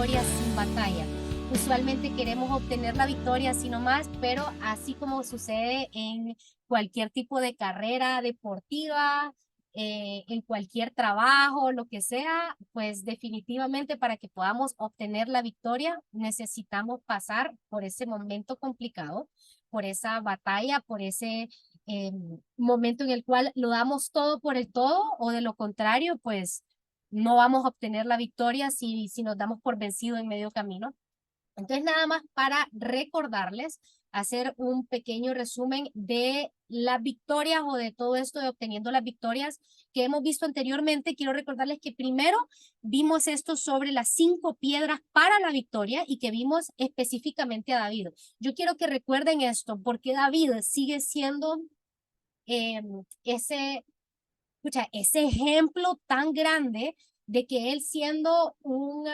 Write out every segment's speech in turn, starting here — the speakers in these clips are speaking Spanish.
victoria sin batalla. Usualmente queremos obtener la victoria así nomás, pero así como sucede en cualquier tipo de carrera deportiva, en cualquier trabajo, lo que sea, pues definitivamente para que podamos obtener la victoria necesitamos pasar por ese momento complicado, por esa batalla, por ese eh, momento en el cual lo damos todo por el todo, o de lo contrario, pues no vamos a obtener la victoria si nos damos por vencido en medio camino. Entonces, nada más para recordarles, hacer un pequeño resumen de las victorias o de todo esto de obteniendo las victorias que hemos visto anteriormente. Quiero recordarles que primero vimos esto sobre las 5 piedras para la victoria y que vimos específicamente a David. Yo quiero que recuerden esto porque David sigue siendo eh, ese, ese ejemplo tan grande de que él siendo un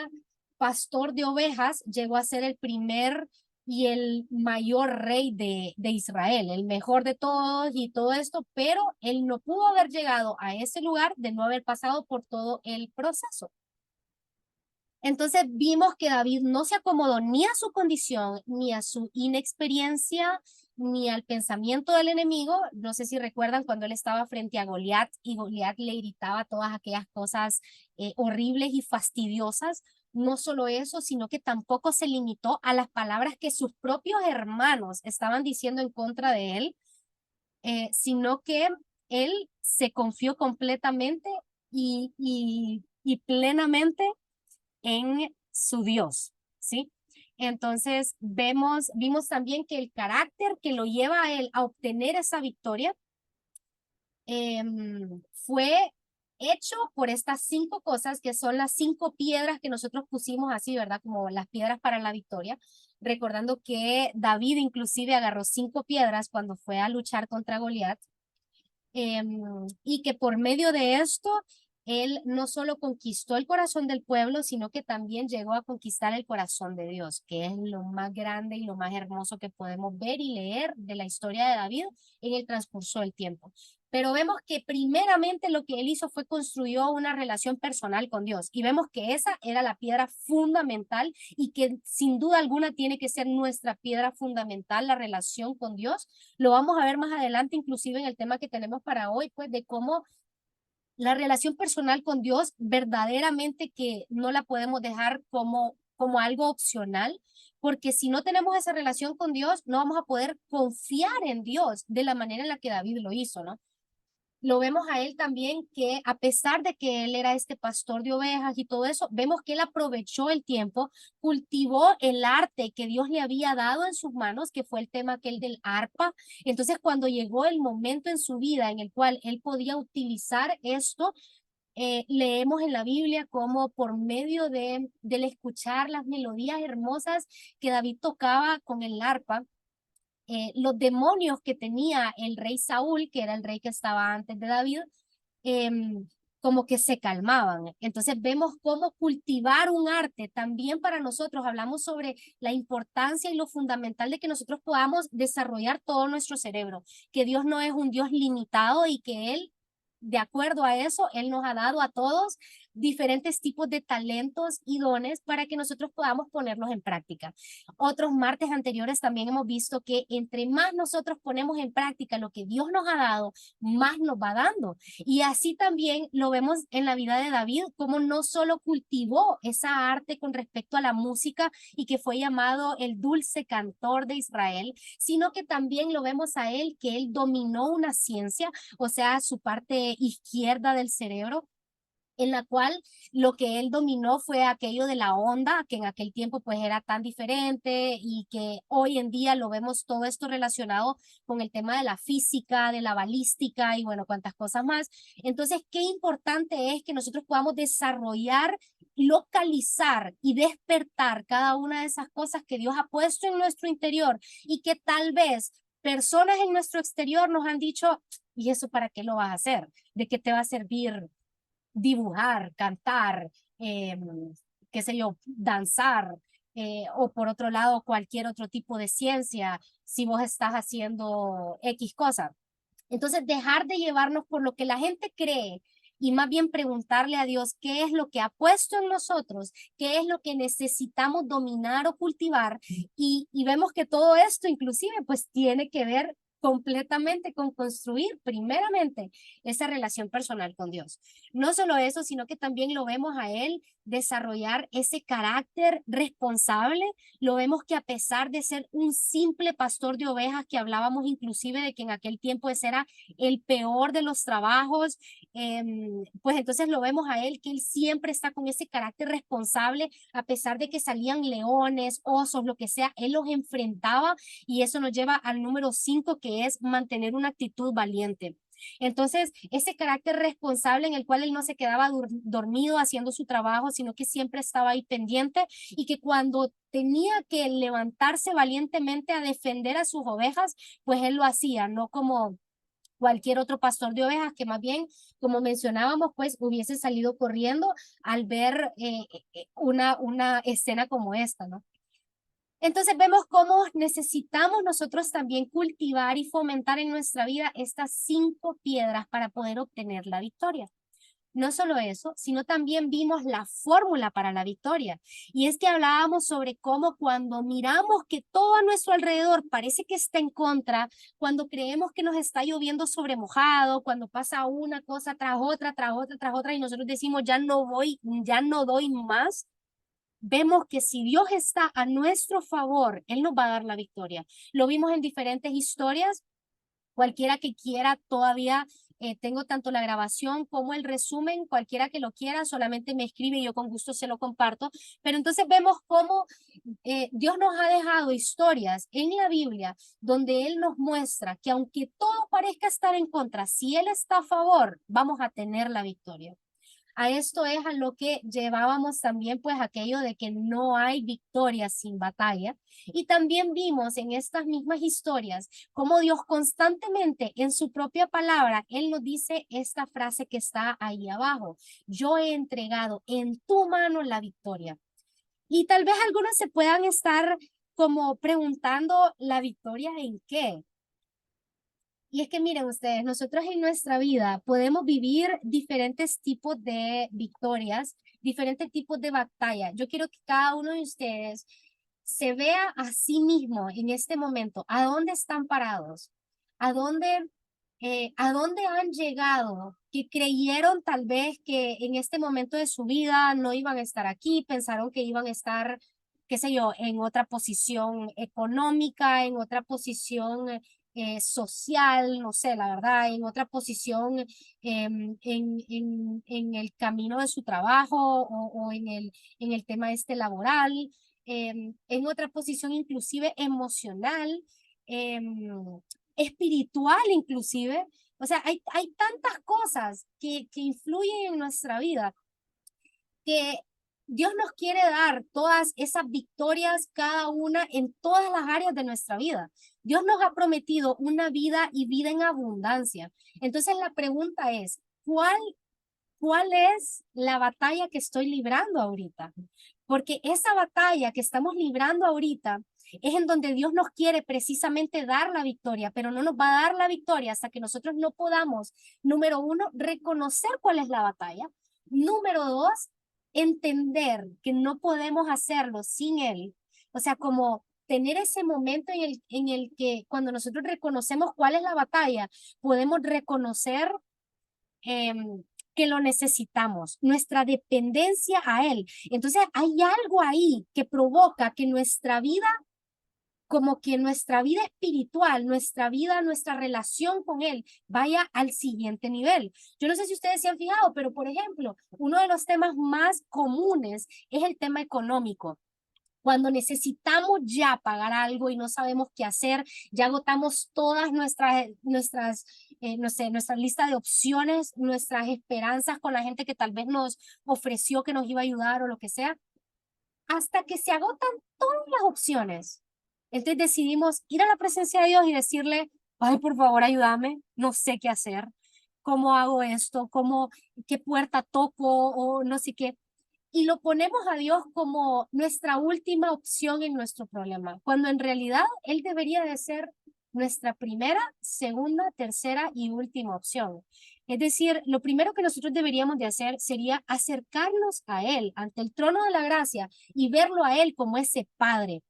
pastor de ovejas llegó a ser el primer y el mayor rey de Israel, el mejor de todos y todo esto, pero él no pudo haber llegado a ese lugar de no haber pasado por todo el proceso. Entonces vimos que David no se acomodó ni a su condición, ni a su inexperiencia, ni al pensamiento del enemigo. No sé si recuerdan cuando él estaba frente a Goliat y Goliat le gritaba todas aquellas cosas horribles y fastidiosas. No solo eso, sino que tampoco se limitó a las palabras que sus propios hermanos estaban diciendo en contra de él, sino que él se confió completamente y plenamente en su Dios, ¿sí? Entonces vimos también que el carácter que lo lleva a él a obtener esa victoria fue hecho por estas 5 cosas que son las 5 piedras que nosotros pusimos así, ¿verdad? Como las piedras para la victoria, recordando que David inclusive agarró 5 piedras cuando fue a luchar contra Goliat, y que por medio de esto él no solo conquistó el corazón del pueblo, sino que también llegó a conquistar el corazón de Dios, que es lo más grande y lo más hermoso que podemos ver y leer de la historia de David en el transcurso del tiempo. Pero vemos que primeramente lo que él hizo fue construyó una relación personal con Dios y vemos que esa era la piedra fundamental y que sin duda alguna tiene que ser nuestra piedra fundamental, la relación con Dios. Lo vamos a ver más adelante, inclusive en el tema que tenemos para hoy, pues de cómo la relación personal con Dios verdaderamente que no la podemos dejar como algo opcional, porque si no tenemos esa relación con Dios, no vamos a poder confiar en Dios de la manera en la que David lo hizo, ¿no? Lo vemos a él también que a pesar de que él era este pastor de ovejas y todo eso, vemos que él aprovechó el tiempo, cultivó el arte que Dios le había dado en sus manos, que fue el tema aquel del arpa. Entonces, cuando llegó el momento en su vida en el cual él podía utilizar esto, leemos en la Biblia cómo por medio del escuchar las melodías hermosas que David tocaba con el arpa, los demonios que tenía el rey Saúl, que era el rey que estaba antes de David, como que se calmaban. Entonces vemos cómo cultivar un arte también para nosotros. Hablamos sobre la importancia y lo fundamental de que nosotros podamos desarrollar todo nuestro cerebro, que Dios no es un Dios limitado y que Él, de acuerdo a eso, Él nos ha dado a todos diferentes tipos de talentos y dones para que nosotros podamos ponerlos en práctica. Otros martes anteriores también hemos visto que entre más nosotros ponemos en práctica lo que Dios nos ha dado, más nos va dando. Y así también lo vemos en la vida de David, como no solo cultivó esa arte con respecto a la música y que fue llamado el dulce cantor de Israel, sino que también lo vemos a él que él dominó una ciencia, o sea, su parte izquierda del cerebro, en la cual lo que él dominó fue aquello de la onda, que en aquel tiempo pues era tan diferente y que hoy en día lo vemos todo esto relacionado con el tema de la física, de la balística y bueno, cuantas cosas más. Entonces, qué importante es que nosotros podamos desarrollar, localizar y despertar cada una de esas cosas que Dios ha puesto en nuestro interior y que tal vez personas en nuestro exterior nos han dicho, ¿y eso para qué lo vas a hacer? ¿De qué te va a servir dibujar, cantar, qué sé yo, danzar, o por otro lado cualquier otro tipo de ciencia, si vos estás haciendo X cosa? Entonces, dejar de llevarnos por lo que la gente cree y más bien preguntarle a Dios qué es lo que ha puesto en nosotros, qué es lo que necesitamos dominar o cultivar, y vemos que todo esto inclusive pues tiene que ver completamente con construir primeramente esa relación personal con Dios. No solo eso, sino que también lo vemos a Él desarrollar ese carácter responsable. Lo vemos que a pesar de ser un simple pastor de ovejas, que hablábamos inclusive de que en aquel tiempo ese era el peor de los trabajos, pues entonces lo vemos a Él que Él siempre está con ese carácter responsable, a pesar de que salían leones, osos, lo que sea, Él los enfrentaba, y eso nos lleva al número 5, que es mantener una actitud valiente. Entonces, ese carácter responsable en el cual él no se quedaba dormido haciendo su trabajo, sino que siempre estaba ahí pendiente, y que cuando tenía que levantarse valientemente a defender a sus ovejas, pues él lo hacía, no como cualquier otro pastor de ovejas que más bien, como mencionábamos, pues hubiese salido corriendo al ver una escena como esta, ¿no? Entonces vemos cómo necesitamos nosotros también cultivar y fomentar en nuestra vida estas 5 piedras para poder obtener la victoria. No solo eso, sino también vimos la fórmula para la victoria. Y es que hablábamos sobre cómo cuando miramos que todo a nuestro alrededor parece que está en contra, cuando creemos que nos está lloviendo sobre mojado, cuando pasa una cosa tras otra, tras otra, tras otra, y nosotros decimos, ya no voy, ya no doy más, vemos que si Dios está a nuestro favor, Él nos va a dar la victoria. Lo vimos en diferentes historias. Cualquiera que quiera todavía, tengo tanto la grabación como el resumen, cualquiera que lo quiera, solamente me escribe y yo con gusto se lo comparto. Pero entonces vemos cómo Dios nos ha dejado historias en la Biblia donde Él nos muestra que aunque todo parezca estar en contra, si Él está a favor, vamos a tener la victoria. A esto es a lo que llevábamos también, pues aquello de que no hay victoria sin batalla. Y también vimos en estas mismas historias cómo Dios constantemente en su propia palabra, Él nos dice esta frase que está ahí abajo: yo he entregado en tu mano la victoria. Y tal vez algunos se puedan estar como preguntando, ¿la victoria en qué? Y es que miren ustedes, nosotros en nuestra vida podemos vivir diferentes tipos de victorias, diferentes tipos de batalla. Yo quiero que cada uno de ustedes se vea a sí mismo en este momento, a dónde están parados, a dónde han llegado, que creyeron tal vez que en este momento de su vida no iban a estar aquí, pensaron que iban a estar, qué sé yo, en otra posición económica, en otra posición social, no sé, la verdad, en otra posición en el camino de su trabajo, o en el tema este laboral, en otra posición inclusive emocional, espiritual inclusive. O sea, hay tantas cosas que influyen en nuestra vida, que Dios nos quiere dar todas esas victorias, cada una en todas las áreas de nuestra vida. Dios nos ha prometido una vida y vida en abundancia. Entonces la pregunta es, ¿cuál es la batalla que estoy librando ahorita? Porque esa batalla que estamos librando ahorita es en donde Dios nos quiere precisamente dar la victoria, pero no nos va a dar la victoria hasta que nosotros no podamos, número uno, reconocer cuál es la batalla. Número dos, entender que no podemos hacerlo sin Él. O sea, como tener ese momento en el que cuando nosotros reconocemos cuál es la batalla, podemos reconocer que lo necesitamos, nuestra dependencia a Él. Entonces hay algo ahí que provoca que nuestra vida, como que nuestra vida espiritual, nuestra vida, nuestra relación con Él vaya al siguiente nivel. Yo no sé si ustedes se han fijado, pero por ejemplo, uno de los temas más comunes es el tema económico. Cuando necesitamos ya pagar algo y no sabemos qué hacer, ya agotamos todas no sé, nuestra lista de opciones, nuestras esperanzas con la gente que tal vez nos ofreció que nos iba a ayudar o lo que sea, hasta que se agotan todas las opciones. Entonces decidimos ir a la presencia de Dios y decirle, ay, por favor, ayúdame, no sé qué hacer, cómo hago esto, qué puerta toco o no sé qué. Y lo ponemos a Dios como nuestra última opción en nuestro problema, cuando en realidad Él debería de ser nuestra primera, segunda, tercera y última opción. Es decir, lo primero que nosotros deberíamos de hacer sería acercarnos a Él ante el trono de la gracia y verlo a Él como ese Padre.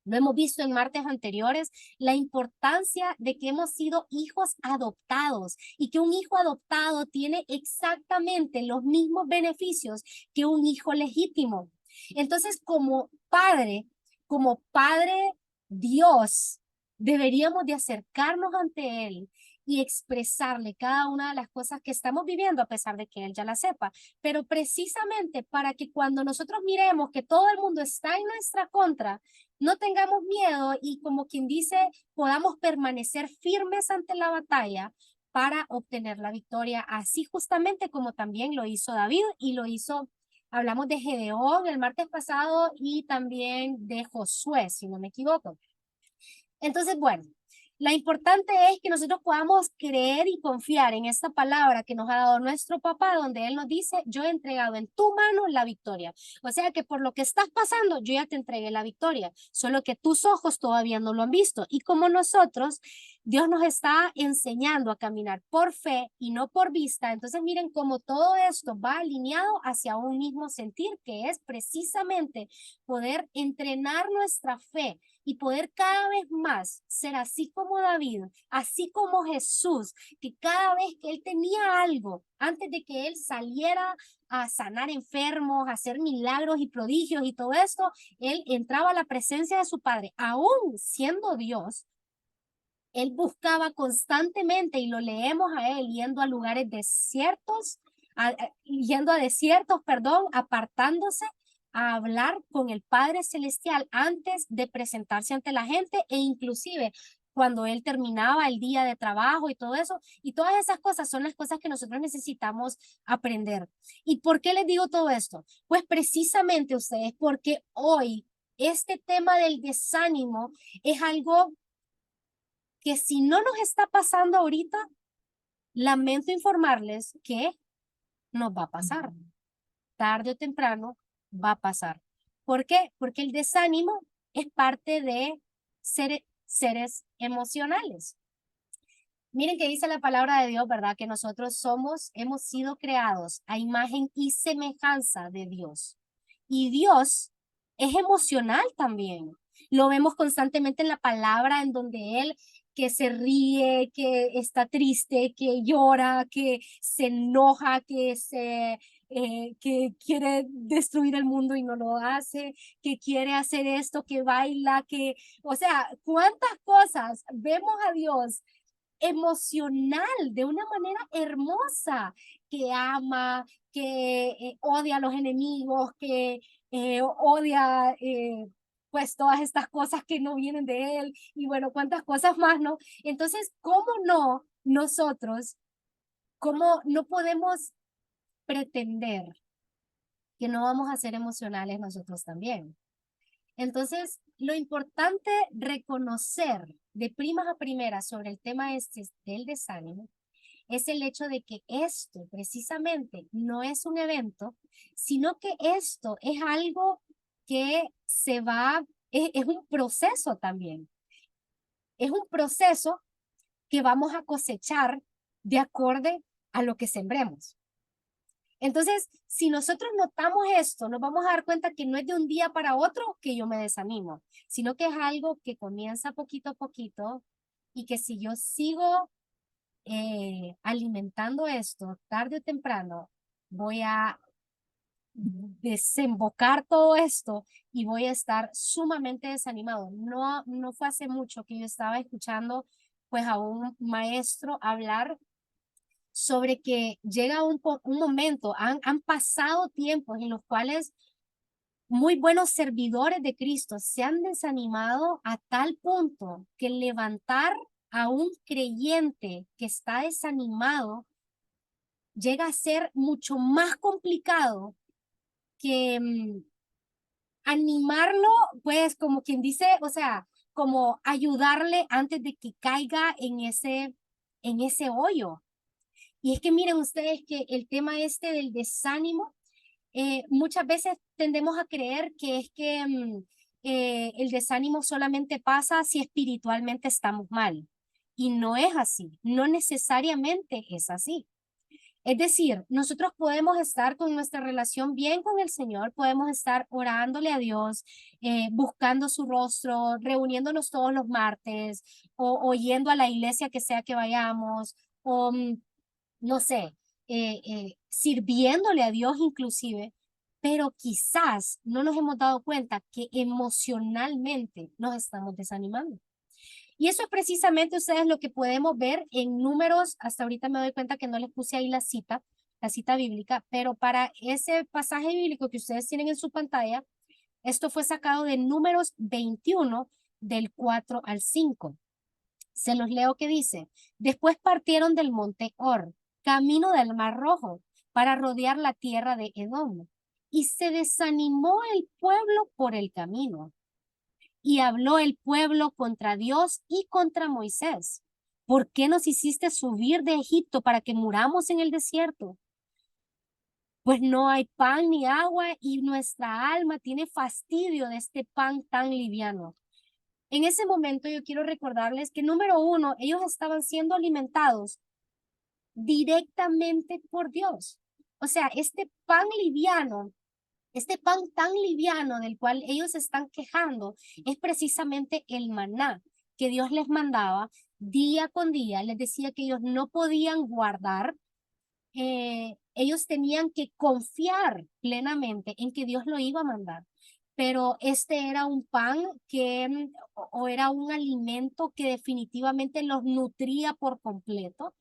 Lo hemos visto en martes anteriores, la importancia de que hemos sido hijos adoptados y que un hijo adoptado tiene exactamente los mismos beneficios que un hijo legítimo. Entonces, como padre Dios, deberíamos de acercarnos ante Él y expresarle cada una de las cosas que estamos viviendo a pesar de que Él ya la sepa. Pero precisamente para que cuando nosotros miremos que todo el mundo está en nuestra contra, no tengamos miedo y como quien dice, podamos permanecer firmes ante la batalla para obtener la victoria, así justamente como también lo hizo David y lo hizo, hablamos de Gedeón el martes pasado y también de Josué, si no me equivoco. Entonces, bueno, la importante es que nosotros podamos creer y confiar en esta palabra que nos ha dado nuestro papá, donde él nos dice, yo he entregado en tu mano la victoria. O sea que por lo que estás pasando, yo ya te entregué la victoria, solo que tus ojos todavía no lo han visto. Y como nosotros, Dios nos está enseñando a caminar por fe y no por vista. Entonces miren cómo todo esto va alineado hacia un mismo sentir, que es precisamente poder entrenar nuestra fe y poder cada vez más ser así como David, así como Jesús, que cada vez que él tenía algo, antes de que él saliera a sanar enfermos, a hacer milagros y prodigios y todo esto, él entraba a la presencia de su Padre, aún siendo Dios. Él buscaba constantemente, y lo leemos a él, yendo a lugares desiertos, yendo a desiertos, perdón, apartándose a hablar con el Padre Celestial antes de presentarse ante la gente e inclusive cuando él terminaba el día de trabajo y todo eso. Y todas esas cosas son las cosas que nosotros necesitamos aprender. ¿Y por qué les digo todo esto? Pues precisamente ustedes, porque hoy este tema del desánimo es algo que si no nos está pasando ahorita, lamento informarles que nos va a pasar. Tarde o temprano va a pasar. ¿Por qué? Porque el desánimo es parte de seres emocionales. Miren que dice la palabra de Dios, ¿verdad? Que nosotros hemos sido creados a imagen y semejanza de Dios. Y Dios es emocional también. Lo vemos constantemente en la palabra en donde Él que se ríe, que está triste, que llora, que se enoja, que quiere destruir el mundo y no lo hace, que quiere hacer esto, que baila, o sea, cuántas cosas vemos a Dios emocional de una manera hermosa, que ama, que odia a los enemigos, que odia pues todas estas cosas que no vienen de él y bueno, cuántas cosas más, ¿no? Entonces, ¿cómo no nosotros, cómo no podemos pretender que no vamos a ser emocionales nosotros también? Entonces, lo importante reconocer de primas a primeras sobre el tema este del desánimo es el hecho de que esto precisamente no es un evento, sino que esto es algo que es un proceso también. Es un proceso que vamos a cosechar de acorde a lo que sembremos. Entonces, si nosotros notamos esto, nos vamos a dar cuenta que no es de un día para otro que yo me desanimo, sino que es algo que comienza poquito a poquito y que si yo sigo alimentando esto, tarde o temprano, voy a desembocar todo esto y voy a estar sumamente desanimado. No fue hace mucho que yo estaba escuchando pues a un maestro hablar sobre que llega un momento, han pasado tiempos en los cuales muy buenos servidores de Cristo se han desanimado a tal punto que levantar a un creyente que está desanimado llega a ser mucho más complicado que animarlo, pues como quien dice, o sea, como ayudarle antes de que caiga en ese hoyo. Y es que miren ustedes que el tema este del desánimo, muchas veces tendemos a creer que es que el desánimo solamente pasa si espiritualmente estamos mal. Y no es así, no necesariamente es así. Es decir, nosotros podemos estar con nuestra relación bien con el Señor, podemos estar orándole a Dios, buscando su rostro, reuniéndonos todos los martes o yendo a la iglesia que sea que vayamos, o no sé, sirviéndole a Dios inclusive, pero quizás no nos hemos dado cuenta que emocionalmente nos estamos desanimando. Y eso es precisamente, ustedes, lo que podemos ver en Números. Hasta ahorita me doy cuenta que no les puse ahí la cita bíblica, pero para ese pasaje bíblico que ustedes tienen en su pantalla, esto fue sacado de Números 21, del 4 al 5. Se los leo que dice: después partieron del monte Or, camino del Mar Rojo, para rodear la tierra de Edom. Y se desanimó el pueblo por el camino. Y habló el pueblo contra Dios y contra Moisés. ¿Por qué nos hiciste subir de Egipto para que muramos en el desierto? Pues no hay pan ni agua y nuestra alma tiene fastidio de este pan tan liviano. En ese momento yo quiero recordarles que, número uno, ellos estaban siendo alimentados directamente por Dios. O sea, este pan tan liviano del cual ellos están quejando, es precisamente el maná que Dios les mandaba día con día. Les decía que ellos no podían guardar, ellos tenían que confiar plenamente en que Dios lo iba a mandar. Pero este era un pan que, o era un alimento que definitivamente los nutría por completo.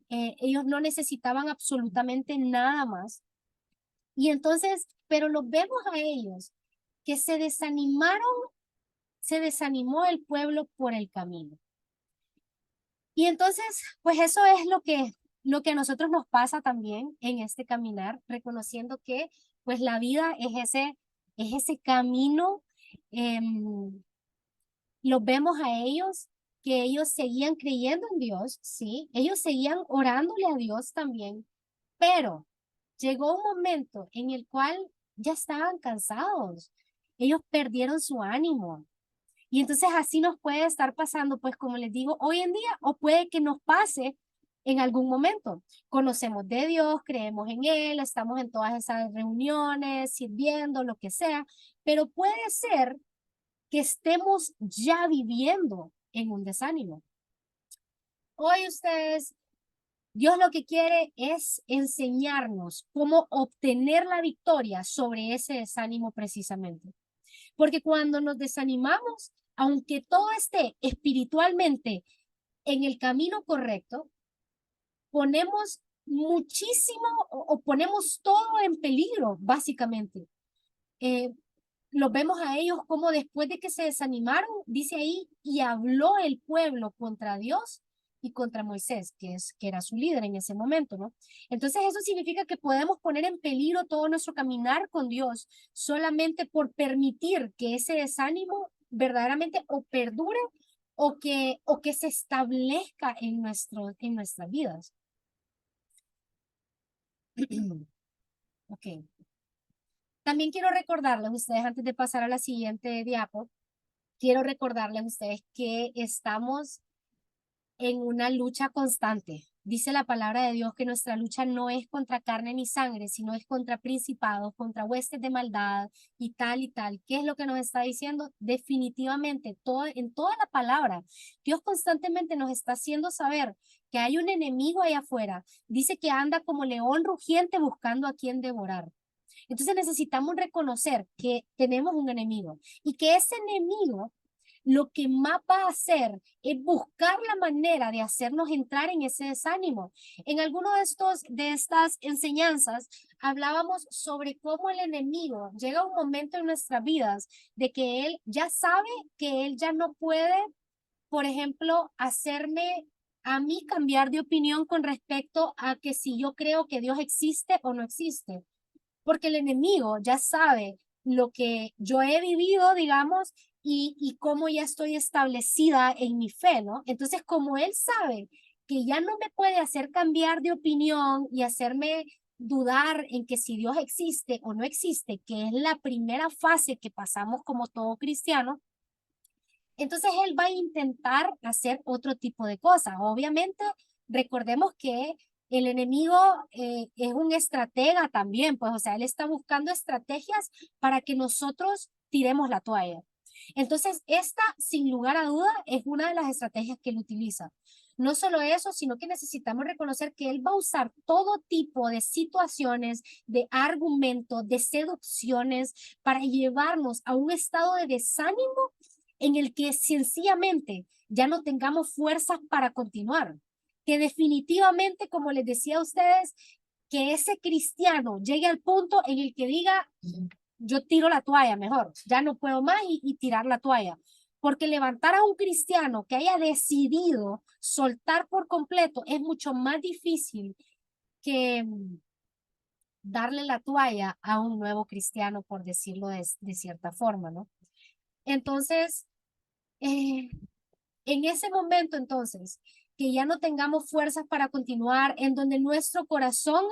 Ellos no necesitaban absolutamente nada más. Y entonces, pero los vemos a ellos que se desanimaron, se desanimó el pueblo por el camino. Y entonces, pues eso es lo que a nosotros nos pasa también en este caminar, reconociendo que pues la vida es ese camino. Los vemos a ellos, que ellos seguían creyendo en Dios, sí, ellos seguían orándole a Dios también, pero llegó un momento en el cual ya estaban cansados, ellos perdieron su ánimo. Y entonces así nos puede estar pasando, pues como les digo, hoy en día, o puede que nos pase en algún momento. Conocemos de Dios, creemos en Él, estamos en todas esas reuniones, sirviendo, lo que sea, pero puede ser que estemos ya viviendo en un desánimo. Hoy ustedes, Dios lo que quiere es enseñarnos cómo obtener la victoria sobre ese desánimo precisamente. Porque cuando nos desanimamos, aunque todo esté espiritualmente en el camino correcto, ponemos muchísimo o ponemos todo en peligro, básicamente. Eh, los vemos a ellos como después de que se desanimaron, dice ahí, y habló el pueblo contra Dios y contra Moisés, que era su líder en ese momento, ¿no? Entonces eso significa que podemos poner en peligro todo nuestro caminar con Dios solamente por permitir que ese desánimo verdaderamente o perdure o que se establezca en nuestras vidas. Ok. También quiero recordarles a ustedes, antes de pasar a la siguiente diapo, quiero recordarles a ustedes que estamos en una lucha constante. Dice la palabra de Dios que nuestra lucha no es contra carne ni sangre, sino es contra principados, contra huestes de maldad y tal y tal. ¿Qué es lo que nos está diciendo? Definitivamente, en toda la palabra, Dios constantemente nos está haciendo saber que hay un enemigo allá afuera. Dice que anda como león rugiente buscando a quien devorar. Entonces necesitamos reconocer que tenemos un enemigo y que ese enemigo lo que más va a hacer es buscar la manera de hacernos entrar en ese desánimo. En alguno de estas enseñanzas hablábamos sobre cómo el enemigo llega a un momento en nuestras vidas de que él ya sabe que él ya no puede, por ejemplo, hacerme a mí cambiar de opinión con respecto a que si yo creo que Dios existe o no existe, porque el enemigo ya sabe lo que yo he vivido, digamos, y cómo ya estoy establecida en mi fe, ¿no? Entonces, como él sabe que ya no me puede hacer cambiar de opinión y hacerme dudar en que si Dios existe o no existe, que es la primera fase que pasamos como todo cristiano, entonces él va a intentar hacer otro tipo de cosas. Obviamente, recordemos que el enemigo es un estratega también, pues, o sea, él está buscando estrategias para que nosotros tiremos la toalla. Entonces, esta, sin lugar a duda, es una de las estrategias que él utiliza. No solo eso, sino que necesitamos reconocer que él va a usar todo tipo de situaciones, de argumentos, de seducciones para llevarnos a un estado de desánimo en el que sencillamente ya no tengamos fuerzas para continuar. Que definitivamente, como les decía a ustedes, que ese cristiano llegue al punto en el que diga, yo tiro la toalla mejor, ya no puedo más y tirar la toalla. Porque levantar a un cristiano que haya decidido soltar por completo es mucho más difícil que darle la toalla a un nuevo cristiano, por decirlo de cierta forma, ¿no? Entonces, eh, en ese momento, entonces, que ya no tengamos fuerzas para continuar, en donde nuestro corazón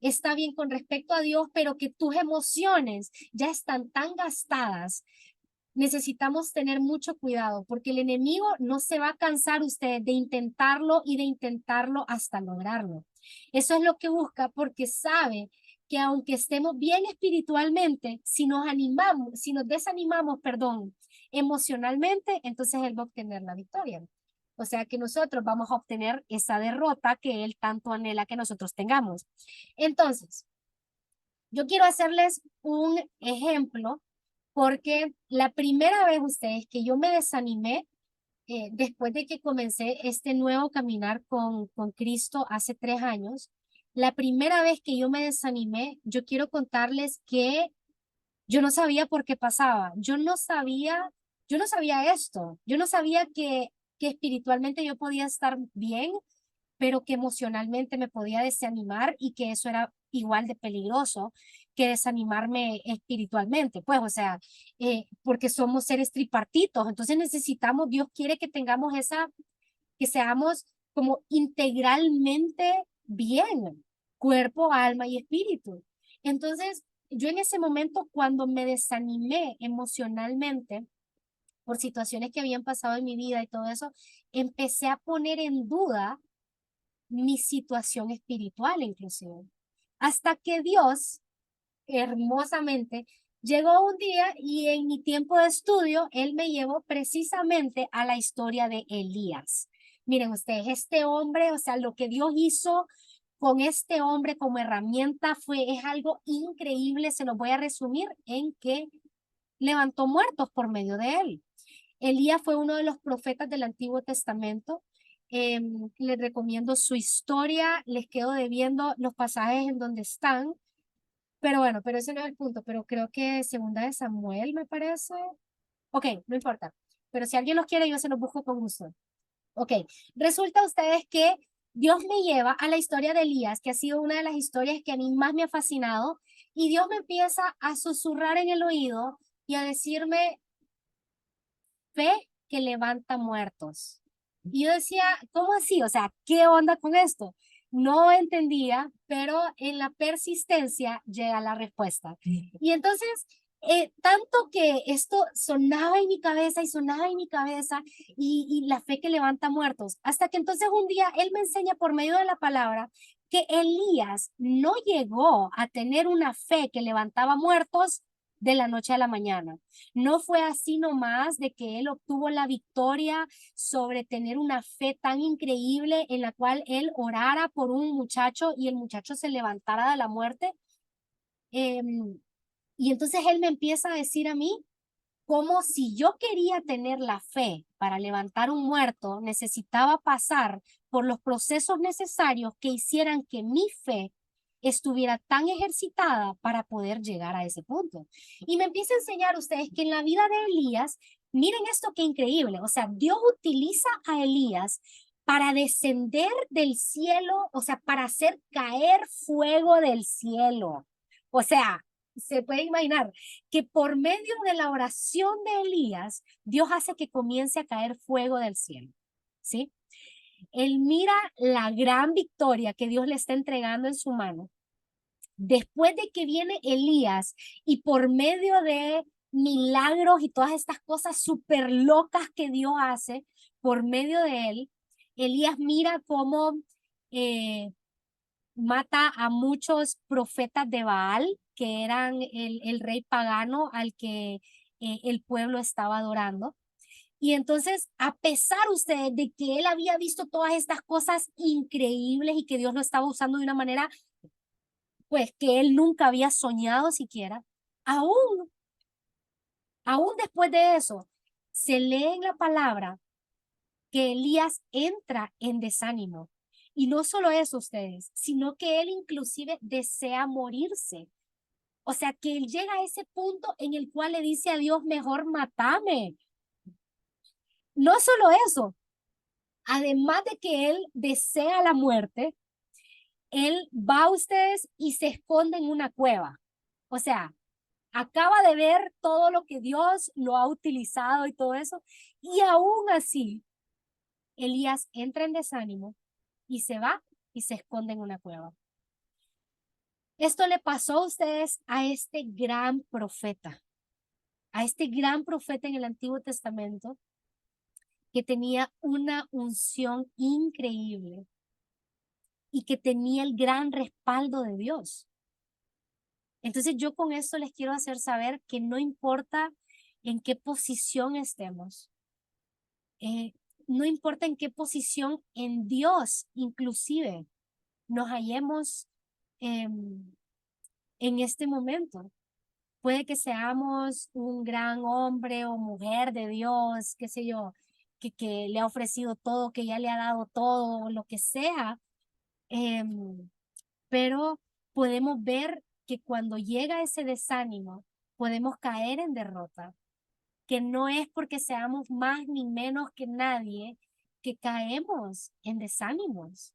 está bien con respecto a Dios, pero que tus emociones ya están tan gastadas, necesitamos tener mucho cuidado, porque el enemigo no se va a cansar usted de intentarlo y de intentarlo hasta lograrlo. Eso es lo que busca, porque sabe que aunque estemos bien espiritualmente, si nos animamos, si nos desanimamos, perdón, emocionalmente, entonces él va a obtener la victoria. O sea que nosotros vamos a obtener esa derrota que él tanto anhela que nosotros tengamos. Entonces, yo quiero hacerles un ejemplo porque la primera vez ustedes que yo me desanimé, después de que comencé este nuevo caminar con Cristo hace 3 años, la primera vez que yo me desanimé, yo quiero contarles que yo no sabía por qué pasaba, yo no sabía esto, yo no sabía que espiritualmente yo podía estar bien, pero que emocionalmente me podía desanimar y que eso era igual de peligroso que desanimarme espiritualmente, pues, o sea, porque somos seres tripartitos, entonces necesitamos, Dios quiere que tengamos esa, que seamos como integralmente bien, cuerpo, alma y espíritu. Entonces, yo en ese momento, cuando me desanimé emocionalmente por situaciones que habían pasado en mi vida y todo eso, empecé a poner en duda mi situación espiritual inclusive. Hasta que Dios, hermosamente, llegó un día y en mi tiempo de estudio, Él me llevó precisamente a la historia de Elías. Miren ustedes, este hombre, o sea, lo que Dios hizo con este hombre como herramienta es algo increíble. Se los voy a resumir en que levantó muertos por medio de él. Elías fue uno de los profetas del Antiguo Testamento. Les recomiendo su historia, les quedo debiendo los pasajes en donde están, pero bueno, pero ese no es el punto, pero creo que segunda de Samuel me parece. Ok, no importa, pero si alguien los quiere, yo se los busco con gusto. Ok, resulta a ustedes que Dios me lleva a la historia de Elías, que ha sido una de las historias que a mí más me ha fascinado, y Dios me empieza a susurrar en el oído y a decirme, fe que levanta muertos. Y yo decía, ¿cómo así? O sea, ¿qué onda con esto? No entendía, pero en la persistencia llega la respuesta. Y entonces, tanto que esto sonaba en mi cabeza y sonaba en mi cabeza y la fe que levanta muertos, hasta que entonces un día él me enseña por medio de la palabra que Elías no llegó a tener una fe que levantaba muertos de la noche a la mañana. No fue así nomás de que él obtuvo la victoria sobre tener una fe tan increíble en la cual él orara por un muchacho y el muchacho se levantara de la muerte. Y entonces él me empieza a decir a mí como si yo quería tener la fe para levantar un muerto, necesitaba pasar por los procesos necesarios que hicieran que mi fe estuviera tan ejercitada para poder llegar a ese punto. Y me empieza a enseñar a ustedes que en la vida de Elías, miren esto qué increíble, o sea, Dios utiliza a Elías para descender del cielo, o sea, para hacer caer fuego del cielo. O sea, se puede imaginar que por medio de la oración de Elías, Dios hace que comience a caer fuego del cielo, ¿sí? Él mira la gran victoria que Dios le está entregando en su mano después de que viene Elías y por medio de milagros y todas estas cosas súper locas que Dios hace por medio de él, Elías mira cómo mata a muchos profetas de Baal, que eran el rey pagano al que el pueblo estaba adorando. Y entonces, a pesar usted de que él había visto todas estas cosas increíbles y que Dios lo estaba usando de una manera, pues, que él nunca había soñado siquiera, aún, aún después de eso, se lee en la palabra que Elías entra en desánimo. Y no solo eso, ustedes, sino que él inclusive desea morirse. O sea, que él llega a ese punto en el cual le dice a Dios, mejor mátame. No solo eso, además de que él desea la muerte, él va a ustedes y se esconde en una cueva. O sea, acaba de ver todo lo que Dios lo ha utilizado y todo eso, y aún así, Elías entra en desánimo y se va y se esconde en una cueva. Esto le pasó a ustedes a este gran profeta en el Antiguo Testamento que tenía una unción increíble y que tenía el gran respaldo de Dios. Entonces yo con esto les quiero hacer saber que no importa en qué posición estemos, eh, no importa en qué posición en Dios inclusive nos hallemos en este momento. Puede que seamos un gran hombre o mujer de Dios, qué sé yo, que le ha ofrecido todo, que ya le ha dado todo, lo que sea, pero podemos ver que cuando llega ese desánimo, podemos caer en derrota, que no es porque seamos más ni menos que nadie que caemos en desánimos.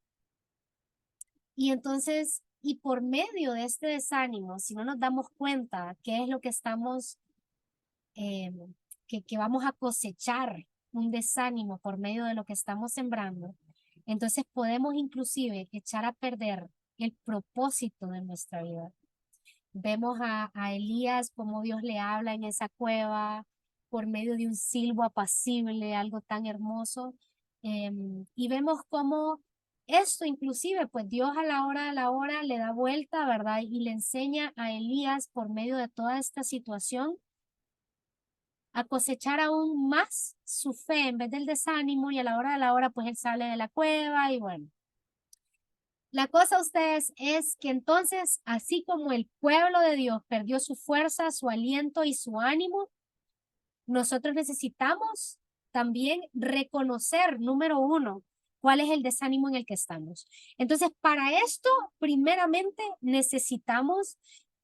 Y entonces, y por medio de este desánimo, si no nos damos cuenta qué es lo que estamos, eh, que vamos a cosechar un desánimo por medio de lo que estamos sembrando, entonces podemos inclusive echar a perder el propósito de nuestra vida. Vemos a Elías, cómo Dios le habla en esa cueva por medio de un silbo apacible, algo tan hermoso. Y vemos cómo esto inclusive, pues Dios a la hora le da vuelta, ¿verdad? Y le enseña a Elías por medio de toda esta situación a cosechar aún más su fe en vez del desánimo y a la hora, pues él sale de la cueva y bueno. La cosa, ustedes, es que entonces, así como el pueblo de Dios perdió su fuerza, su aliento y su ánimo, nosotros necesitamos también reconocer, número uno, cuál es el desánimo en el que estamos. Entonces, para esto, primeramente, necesitamos,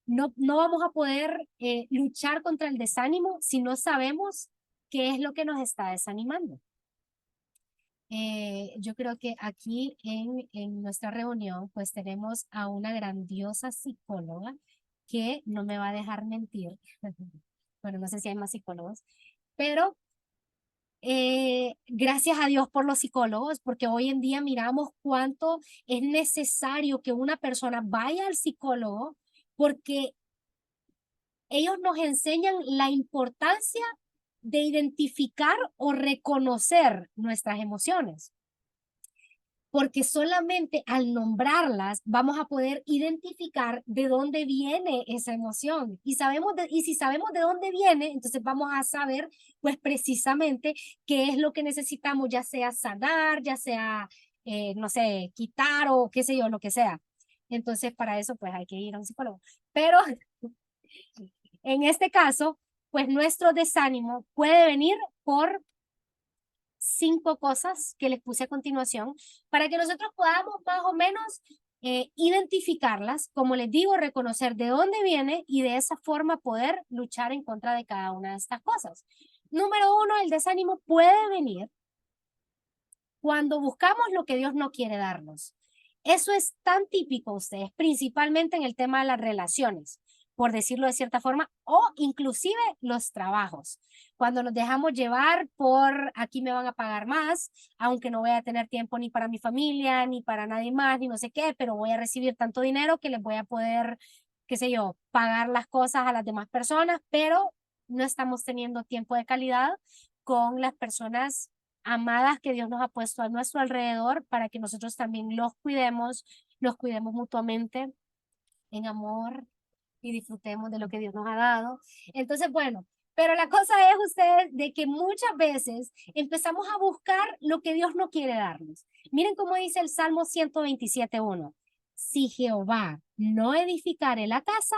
no vamos a poder luchar contra el desánimo si no sabemos qué es lo que nos está desanimando. Yo creo que aquí en nuestra reunión pues tenemos a una grandiosa psicóloga que no me va a dejar mentir. Bueno, no sé si hay más psicólogos, pero gracias a Dios por los psicólogos, porque hoy en día miramos cuánto es necesario que una persona vaya al psicólogo porque ellos nos enseñan la importancia de identificar o reconocer nuestras emociones, porque solamente al nombrarlas vamos a poder identificar de dónde viene esa emoción. Y si sabemos de dónde viene, entonces vamos a saber pues precisamente qué es lo que necesitamos, ya sea sanar, ya sea, no sé, quitar o qué sé yo, lo que sea. Entonces para eso pues hay que ir a un psicólogo. Pero en este caso, pues nuestro desánimo puede venir por 5 cosas que les puse a continuación para que nosotros podamos más o menos identificarlas, como les digo, reconocer de dónde viene y de esa forma poder luchar en contra de cada una de estas cosas. Número uno, el desánimo puede venir cuando buscamos lo que Dios no quiere darnos. Eso es tan típico, ustedes, principalmente en el tema de las relaciones. por decirlo de cierta forma, o inclusive los trabajos. Cuando nos dejamos llevar por aquí me van a pagar más, aunque no voy a tener tiempo ni para mi familia, ni para nadie más, ni no sé qué, pero voy a recibir tanto dinero que les voy a poder, qué sé yo, pagar las cosas a las demás personas, pero no estamos teniendo tiempo de calidad con las personas amadas que Dios nos ha puesto a nuestro alrededor para que nosotros también los cuidemos mutuamente en amor y disfrutemos de lo que Dios nos ha dado. Entonces, bueno, pero la cosa es ustedes de que muchas veces empezamos a buscar lo que Dios no quiere darnos. Miren cómo dice el Salmo 127:1. Si Jehová no edificare la casa,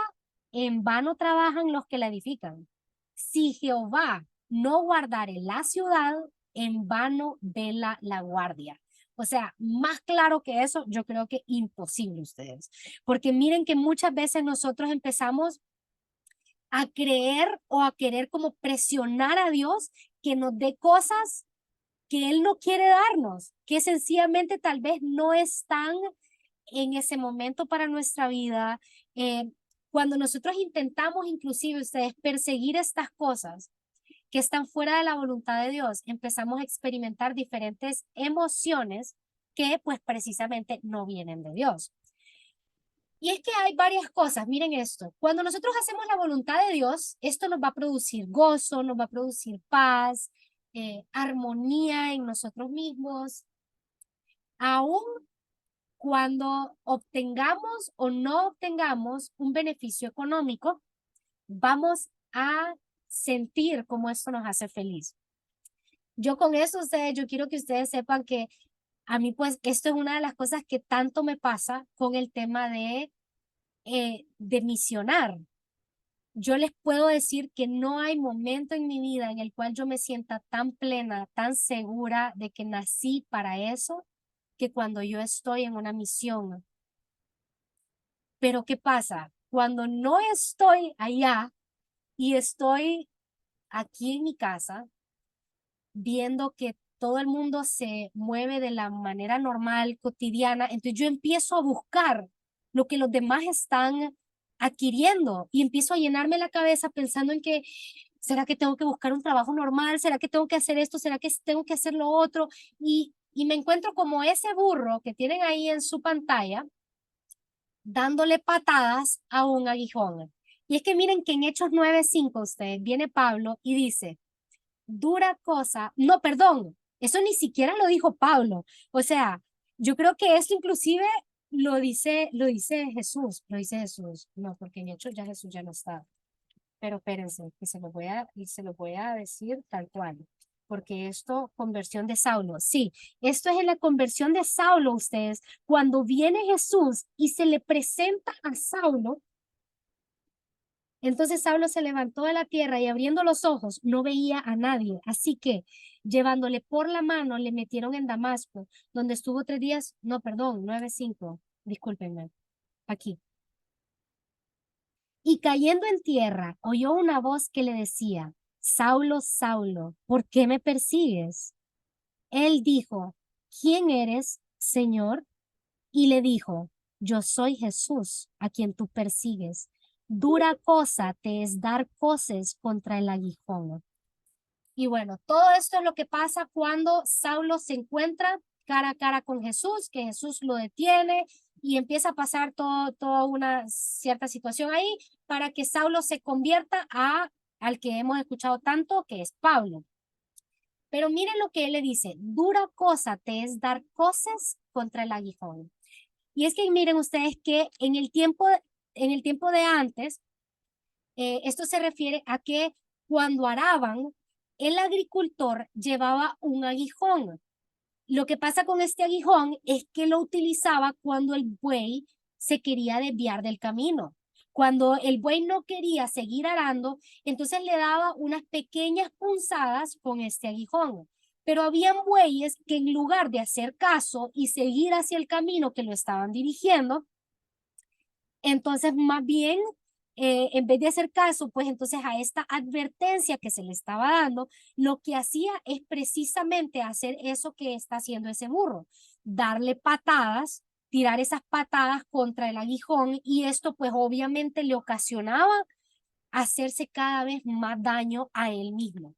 en vano trabajan los que la edifican. Si Jehová no guardare la ciudad, en vano vela la guardia. O sea, más claro que eso, yo creo que imposible ustedes. Porque miren que muchas veces nosotros empezamos a creer o a querer como presionar a Dios que nos dé cosas que Él no quiere darnos, que sencillamente tal vez no están en ese momento para nuestra vida. Cuando nosotros intentamos inclusive ustedes perseguir estas cosas que están fuera de la voluntad de Dios, empezamos a experimentar diferentes emociones que pues precisamente no vienen de Dios. Y es que hay varias cosas, miren esto, cuando nosotros hacemos la voluntad de Dios, esto nos va a producir gozo, nos va a producir paz, armonía en nosotros mismos, aún cuando obtengamos o no obtengamos un beneficio económico, vamos a sentir cómo esto nos hace feliz. Yo con eso, ustedes, yo quiero que ustedes sepan que a mí pues esto es una de las cosas que tanto me pasa con el tema de misionar. Yo les puedo decir que no hay momento en mi vida en el cual yo me sienta tan plena, tan segura de que nací para eso, que cuando yo estoy en una misión. Pero ¿qué pasa? Cuando no estoy allá y estoy aquí en mi casa, viendo que todo el mundo se mueve de la manera normal, cotidiana, entonces yo empiezo a buscar lo que los demás están adquiriendo y empiezo a llenarme la cabeza pensando en que, ¿será que tengo que buscar un trabajo normal? ¿Será que tengo que hacer esto? ¿Será que tengo que hacer lo otro? Y me encuentro como ese burro que tienen ahí en su pantalla, dándole patadas a un aguijón. Y es que miren que en Hechos 9:5 usted viene Pablo y dice, dura cosa, no, perdón, eso ni siquiera lo dijo Pablo. O sea, yo creo que esto inclusive lo dice Jesús, lo dice Jesús. No, porque en Hechos ya Jesús ya no está. Pero espérense, que se lo voy a decir tal cual. Porque esto, conversión de Saulo, sí, esto es en la conversión de Saulo, ustedes, cuando viene Jesús y se le presenta a Saulo, entonces Saulo se levantó de la tierra y abriendo los ojos no veía a nadie. Así que llevándole por la mano le metieron en Damasco, donde estuvo 3 días, no, perdón, 9:5, discúlpenme, aquí. Y cayendo en tierra, oyó una voz que le decía, Saulo, Saulo, ¿por qué me persigues? Él dijo, ¿quién eres, Señor? Y le dijo, yo soy Jesús, a quien tú persigues. Dura cosa te es dar coces contra el aguijón. Y bueno, todo esto es lo que pasa cuando Saulo se encuentra cara a cara con Jesús, que Jesús lo detiene y empieza a pasar toda una cierta situación ahí para que Saulo se convierta al que hemos escuchado tanto, que es Pablo. Pero miren lo que él le dice, dura cosa te es dar coces contra el aguijón. Y es que miren ustedes que en el tiempo de antes, esto se refiere a que cuando araban, el agricultor llevaba un aguijón. Lo que pasa con este aguijón es que lo utilizaba cuando el buey se quería desviar del camino. Cuando el buey no quería seguir arando, entonces le daba unas pequeñas punzadas con este aguijón. Pero habían bueyes que en lugar de hacer caso y seguir hacia el camino que lo estaban dirigiendo, entonces más bien, en vez de hacer caso, pues entonces a esta advertencia que se le estaba dando, lo que hacía es precisamente hacer eso que está haciendo ese burro, darle patadas tirar esas patadas contra el aguijón y esto pues obviamente le ocasionaba hacerse cada vez más daño a él mismo.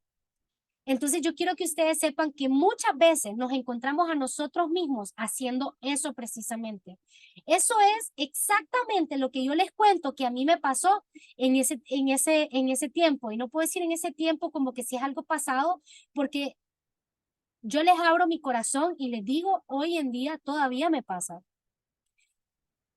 Entonces yo quiero que ustedes sepan que muchas veces nos encontramos a nosotros mismos haciendo eso precisamente. Eso es exactamente lo que yo les cuento que a mí me pasó en ese tiempo. Y no puedo decir en ese tiempo como que si es algo pasado, porque yo les abro mi corazón y les digo, hoy en día todavía me pasa.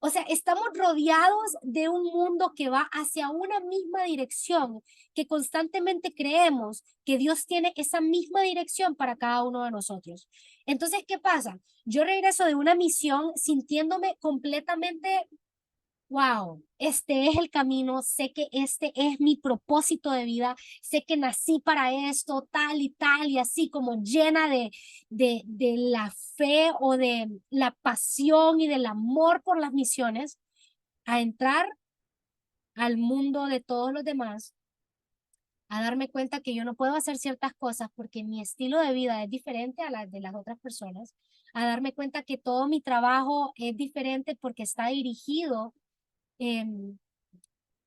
O sea, estamos rodeados de un mundo que va hacia una misma dirección, que constantemente creemos que Dios tiene esa misma dirección para cada uno de nosotros. Entonces, ¿qué pasa? Yo regreso de una misión sintiéndome completamente wow, este es el camino, sé que este es mi propósito de vida, sé que nací para esto, tal, y así como llena de la fe o de la pasión y del amor por las misiones, a entrar al mundo de todos los demás, a darme cuenta que yo no puedo hacer ciertas cosas porque mi estilo de vida es diferente a la de las otras personas, a darme cuenta que todo mi trabajo es diferente porque está dirigido em,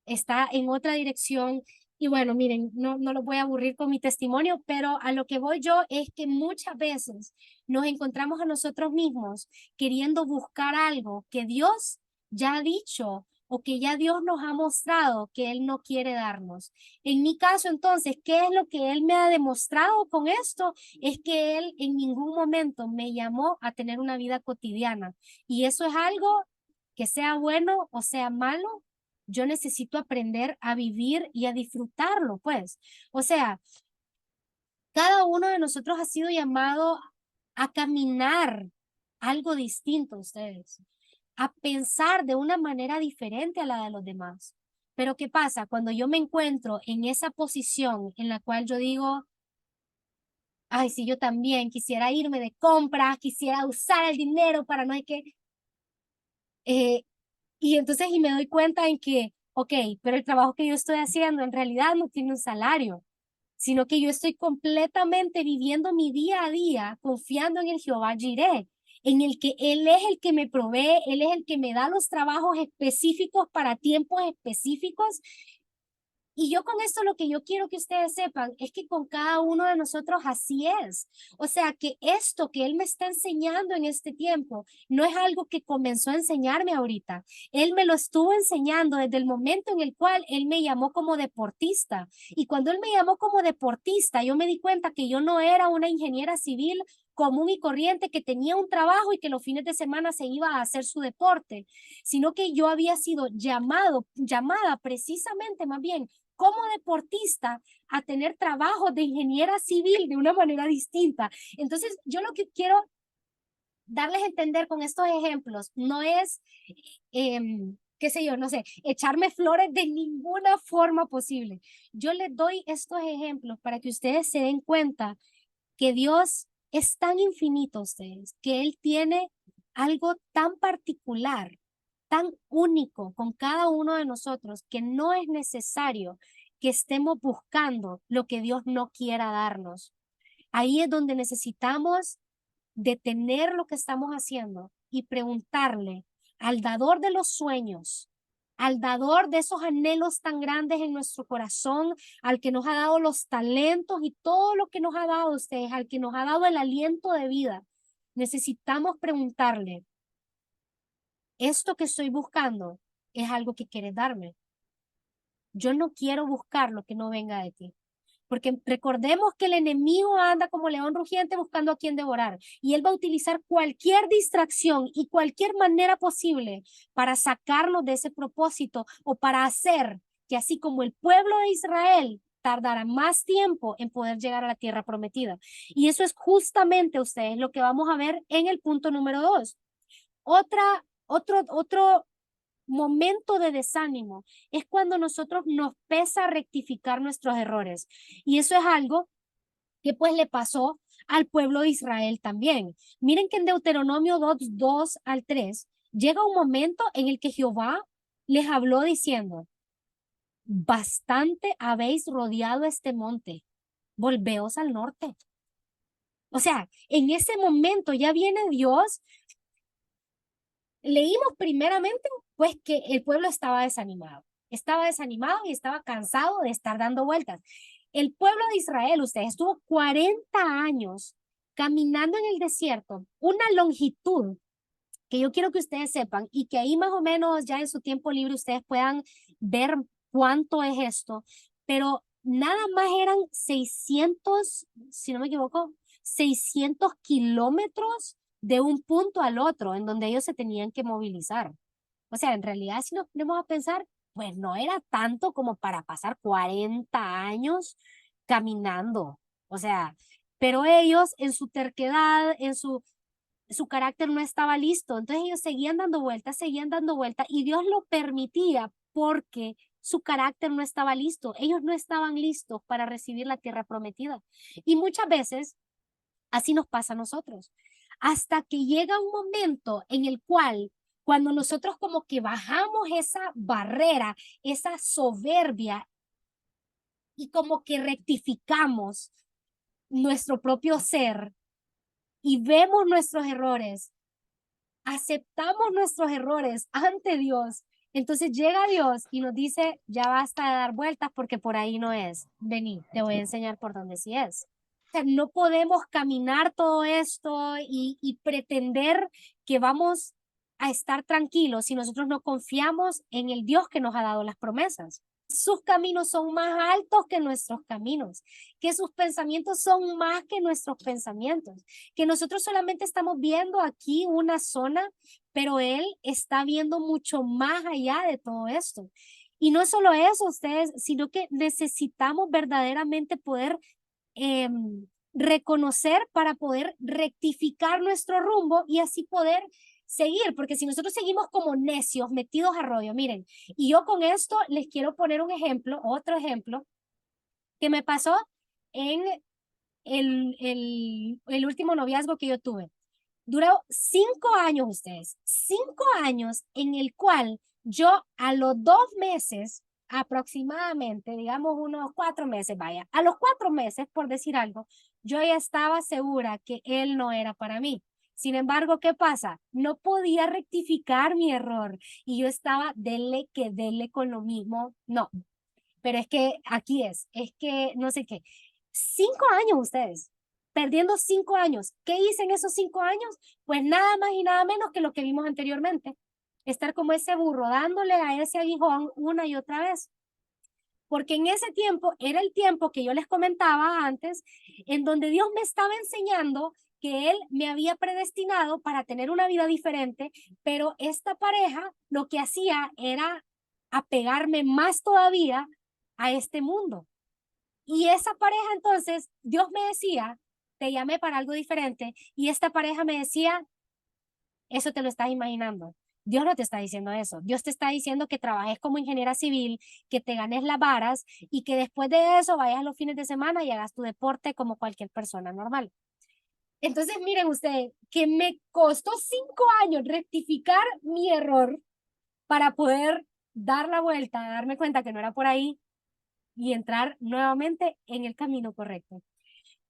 está en otra dirección. Y bueno, miren, no los voy a aburrir con mi testimonio, pero a lo que voy yo es que muchas veces nos encontramos a nosotros mismos queriendo buscar algo que Dios ya ha dicho o que ya Dios nos ha mostrado que Él no quiere darnos. En mi caso, entonces, ¿qué es lo que Él me ha demostrado con esto? Es que Él en ningún momento me llamó a tener una vida cotidiana. Y eso es algo que sea bueno o sea malo, yo necesito aprender a vivir y a disfrutarlo, pues. O sea, cada uno de nosotros ha sido llamado a caminar algo distinto a ustedes, a pensar de una manera diferente a la de los demás. Pero ¿qué pasa? Cuando yo me encuentro en esa posición en la cual yo digo, ay, si yo también quisiera irme de compras, quisiera usar el dinero para no hay que, eh, y entonces y me doy cuenta en que, ok, pero el trabajo que yo estoy haciendo en realidad no tiene un salario, sino que yo estoy completamente viviendo mi día a día confiando en el Jehová Jireh, en el que Él es el que me provee, Él es el que me da los trabajos específicos para tiempos específicos y yo con esto lo que yo quiero que ustedes sepan es que con cada uno de nosotros así es. O sea, que esto que Él me está enseñando en este tiempo no es algo que comenzó a enseñarme ahorita. Él me lo estuvo enseñando desde el momento en el cual Él me llamó como deportista. Y cuando Él me llamó como deportista, yo me di cuenta que yo no era una ingeniera civil común y corriente que tenía un trabajo y que los fines de semana se iba a hacer su deporte, sino que yo había sido llamada precisamente más bien como deportista a tener trabajo de ingeniera civil de una manera distinta. Entonces, yo lo que quiero darles a entender con estos ejemplos no es, qué sé yo, no sé, echarme flores de ninguna forma posible. Yo les doy estos ejemplos para que ustedes se den cuenta que Dios es tan infinito, ustedes, que Él tiene algo tan particular, tan único con cada uno de nosotros, que no es necesario que estemos buscando lo que Dios no quiera darnos. Ahí es donde necesitamos detener lo que estamos haciendo y preguntarle al dador de los sueños, al dador de esos anhelos tan grandes en nuestro corazón, al que nos ha dado los talentos y todo lo que nos ha dado ustedes, al que nos ha dado el aliento de vida. Necesitamos preguntarle, ¿esto que estoy buscando es algo que quieres darme? Yo no quiero buscar lo que no venga de ti. Porque recordemos que el enemigo anda como león rugiente buscando a quien devorar y él va a utilizar cualquier distracción y cualquier manera posible para sacarnos de ese propósito o para hacer que así como el pueblo de Israel tardará más tiempo en poder llegar a la tierra prometida. Y eso es justamente ustedes lo que vamos a ver en el punto número 2. Otro momento de desánimo es cuando nosotros nos pesa rectificar nuestros errores. Y eso es algo que pues le pasó al pueblo de Israel también. Miren que en Deuteronomio 2 al 3 llega un momento en el que Jehová les habló diciendo, bastante habéis rodeado este monte, volveos al norte. O sea, en ese momento ya viene Dios leímos primeramente, pues, que el pueblo estaba desanimado. Estaba desanimado y estaba cansado de estar dando vueltas. El pueblo de Israel, usted estuvo 40 años caminando en el desierto, una longitud que yo quiero que ustedes sepan y que ahí más o menos ya en su tiempo libre ustedes puedan ver cuánto es esto, pero nada más eran 600, si no me equivoco, 600 kilómetros de un punto al otro en donde ellos se tenían que movilizar. O sea, en realidad si nos ponemos a pensar, pues no era tanto como para pasar 40 años caminando. O sea, pero ellos en su terquedad, en su carácter no estaba listo. Entonces ellos seguían dando vueltas y Dios lo permitía porque su carácter no estaba listo. Ellos no estaban listos para recibir la tierra prometida. Y muchas veces así nos pasa a nosotros. Hasta que llega un momento en el cual cuando nosotros como que bajamos esa barrera, esa soberbia y como que rectificamos nuestro propio ser y vemos nuestros errores, aceptamos nuestros errores ante Dios, entonces llega Dios y nos dice, ya basta de dar vueltas porque por ahí no es. Vení, te voy a enseñar por dónde sí es. O sea, no podemos caminar todo esto y pretender que vamos a estar tranquilos si nosotros no confiamos en el Dios que nos ha dado las promesas. Sus caminos son más altos que nuestros caminos, que sus pensamientos son más que nuestros pensamientos, que nosotros solamente estamos viendo aquí una zona, pero Él está viendo mucho más allá de todo esto. Y no solo eso, ustedes, sino que necesitamos verdaderamente poder eh, reconocer para poder rectificar nuestro rumbo y así poder seguir, porque si nosotros seguimos como necios, metidos a rollo, miren, y yo con esto les quiero poner un ejemplo, otro ejemplo, que me pasó en el último noviazgo que yo tuve. Duró 5 años ustedes, 5 años en el cual yo a los 2 meses aproximadamente, digamos unos 4 meses, vaya, a los 4 meses, por decir algo, yo ya estaba segura que él no era para mí. Sin embargo, ¿qué pasa? No podía rectificar mi error y yo estaba dele con lo mismo. No, pero es que aquí es que no sé qué. 5 años ustedes, perdiendo 5 años. ¿Qué hice en esos 5 años? Pues nada más y nada menos que lo que vimos anteriormente. Estar como ese burro dándole a ese aguijón una y otra vez. Porque en ese tiempo era el tiempo que yo les comentaba antes, en donde Dios me estaba enseñando que Él me había predestinado para tener una vida diferente, pero esta pareja lo que hacía era apegarme más todavía a este mundo. Y esa pareja entonces, Dios me decía, te llamé para algo diferente, y esta pareja me decía, eso te lo estás imaginando. Dios no te está diciendo eso. Dios te está diciendo que trabajes como ingeniera civil, que te ganes las varas y que después de eso vayas los fines de semana y hagas tu deporte como cualquier persona normal. Entonces, miren ustedes, que me costó 5 años rectificar mi error para poder dar la vuelta, darme cuenta que no era por ahí y entrar nuevamente en el camino correcto.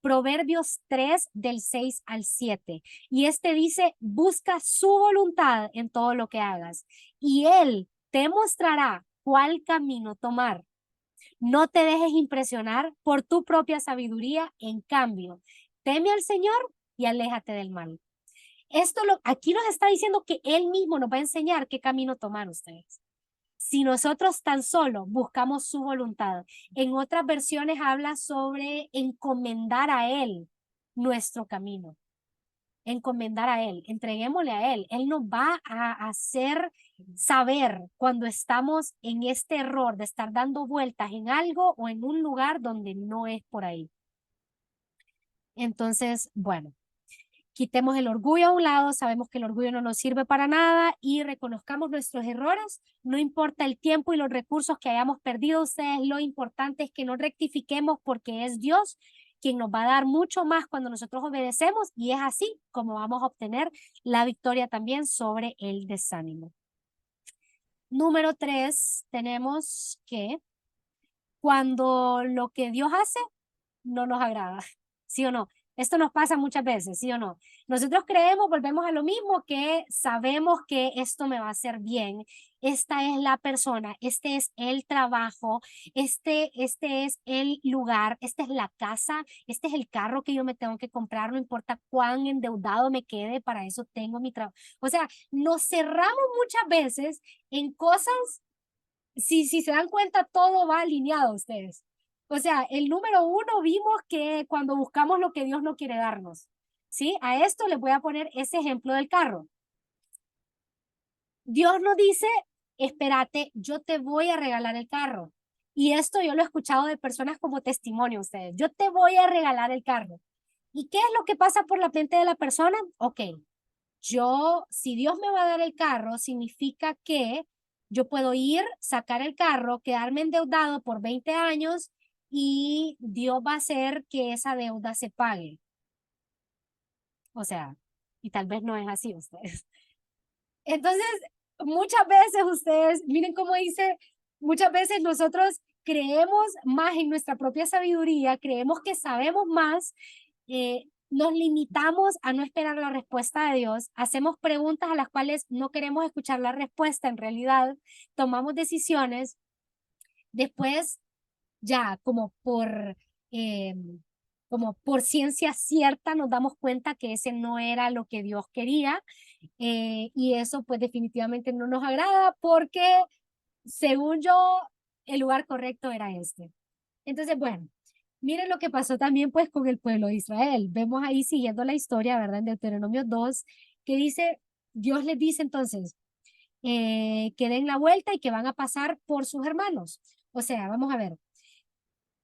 Proverbios 3 del 6 al 7. Y este dice, busca su voluntad en todo lo que hagas y Él te mostrará cuál camino tomar. No te dejes impresionar por tu propia sabiduría, en cambio, teme al Señor y aléjate del mal. Aquí nos está diciendo que Él mismo nos va a enseñar qué camino tomar ustedes. Si nosotros tan solo buscamos su voluntad. En otras versiones habla sobre encomendar a Él nuestro camino. Encomendar a Él, entreguémosle a Él. Él nos va a hacer saber cuando estamos en este error de estar dando vueltas en algo o en un lugar donde no es por ahí. Entonces, bueno, quitemos el orgullo a un lado, sabemos que el orgullo no nos sirve para nada y reconozcamos nuestros errores, no importa el tiempo y los recursos que hayamos perdido, ustedes, lo importante es que nos rectifiquemos porque es Dios quien nos va a dar mucho más cuando nosotros obedecemos y es así como vamos a obtener la victoria también sobre el desánimo. Número 3, tenemos que cuando lo que Dios hace no nos agrada, ¿sí o no? Esto nos pasa muchas veces, ¿sí o no? Nosotros creemos, volvemos a lo mismo, que sabemos que esto me va a hacer bien. Esta es la persona, este es el trabajo, este es el lugar, esta es la casa, este es el carro que yo me tengo que comprar, no importa cuán endeudado me quede, para eso tengo mi trabajo. O sea, nos cerramos muchas veces en cosas, si se dan cuenta, todo va alineado ustedes. O sea, el número uno vimos que cuando buscamos lo que Dios no quiere darnos, ¿sí? A esto les voy a poner ese ejemplo del carro. Dios nos dice, espérate, yo te voy a regalar el carro. Y esto yo lo he escuchado de personas como testimonio ustedes. Yo te voy a regalar el carro. ¿Y qué es lo que pasa por la mente de la persona? Ok, si Dios me va a dar el carro, significa que yo puedo ir, sacar el carro, quedarme endeudado por 20 años y Dios va a hacer que esa deuda se pague. O sea, y tal vez no es así ustedes. Entonces, muchas veces ustedes, miren cómo dice, muchas veces nosotros creemos más en nuestra propia sabiduría, creemos que sabemos más, nos limitamos a no esperar la respuesta de Dios, hacemos preguntas a las cuales no queremos escuchar la respuesta en realidad, tomamos decisiones, después ya eh, como por ciencia cierta nos damos cuenta que ese no era lo que Dios quería, y eso pues definitivamente no nos agrada porque según yo el lugar correcto era este. Entonces, bueno, miren lo que pasó también pues con el pueblo de Israel. Vemos ahí siguiendo la historia, ¿verdad? En Deuteronomio 2, que dice, Dios les dice entonces, que den la vuelta y que van a pasar por sus hermanos. O sea, vamos a ver,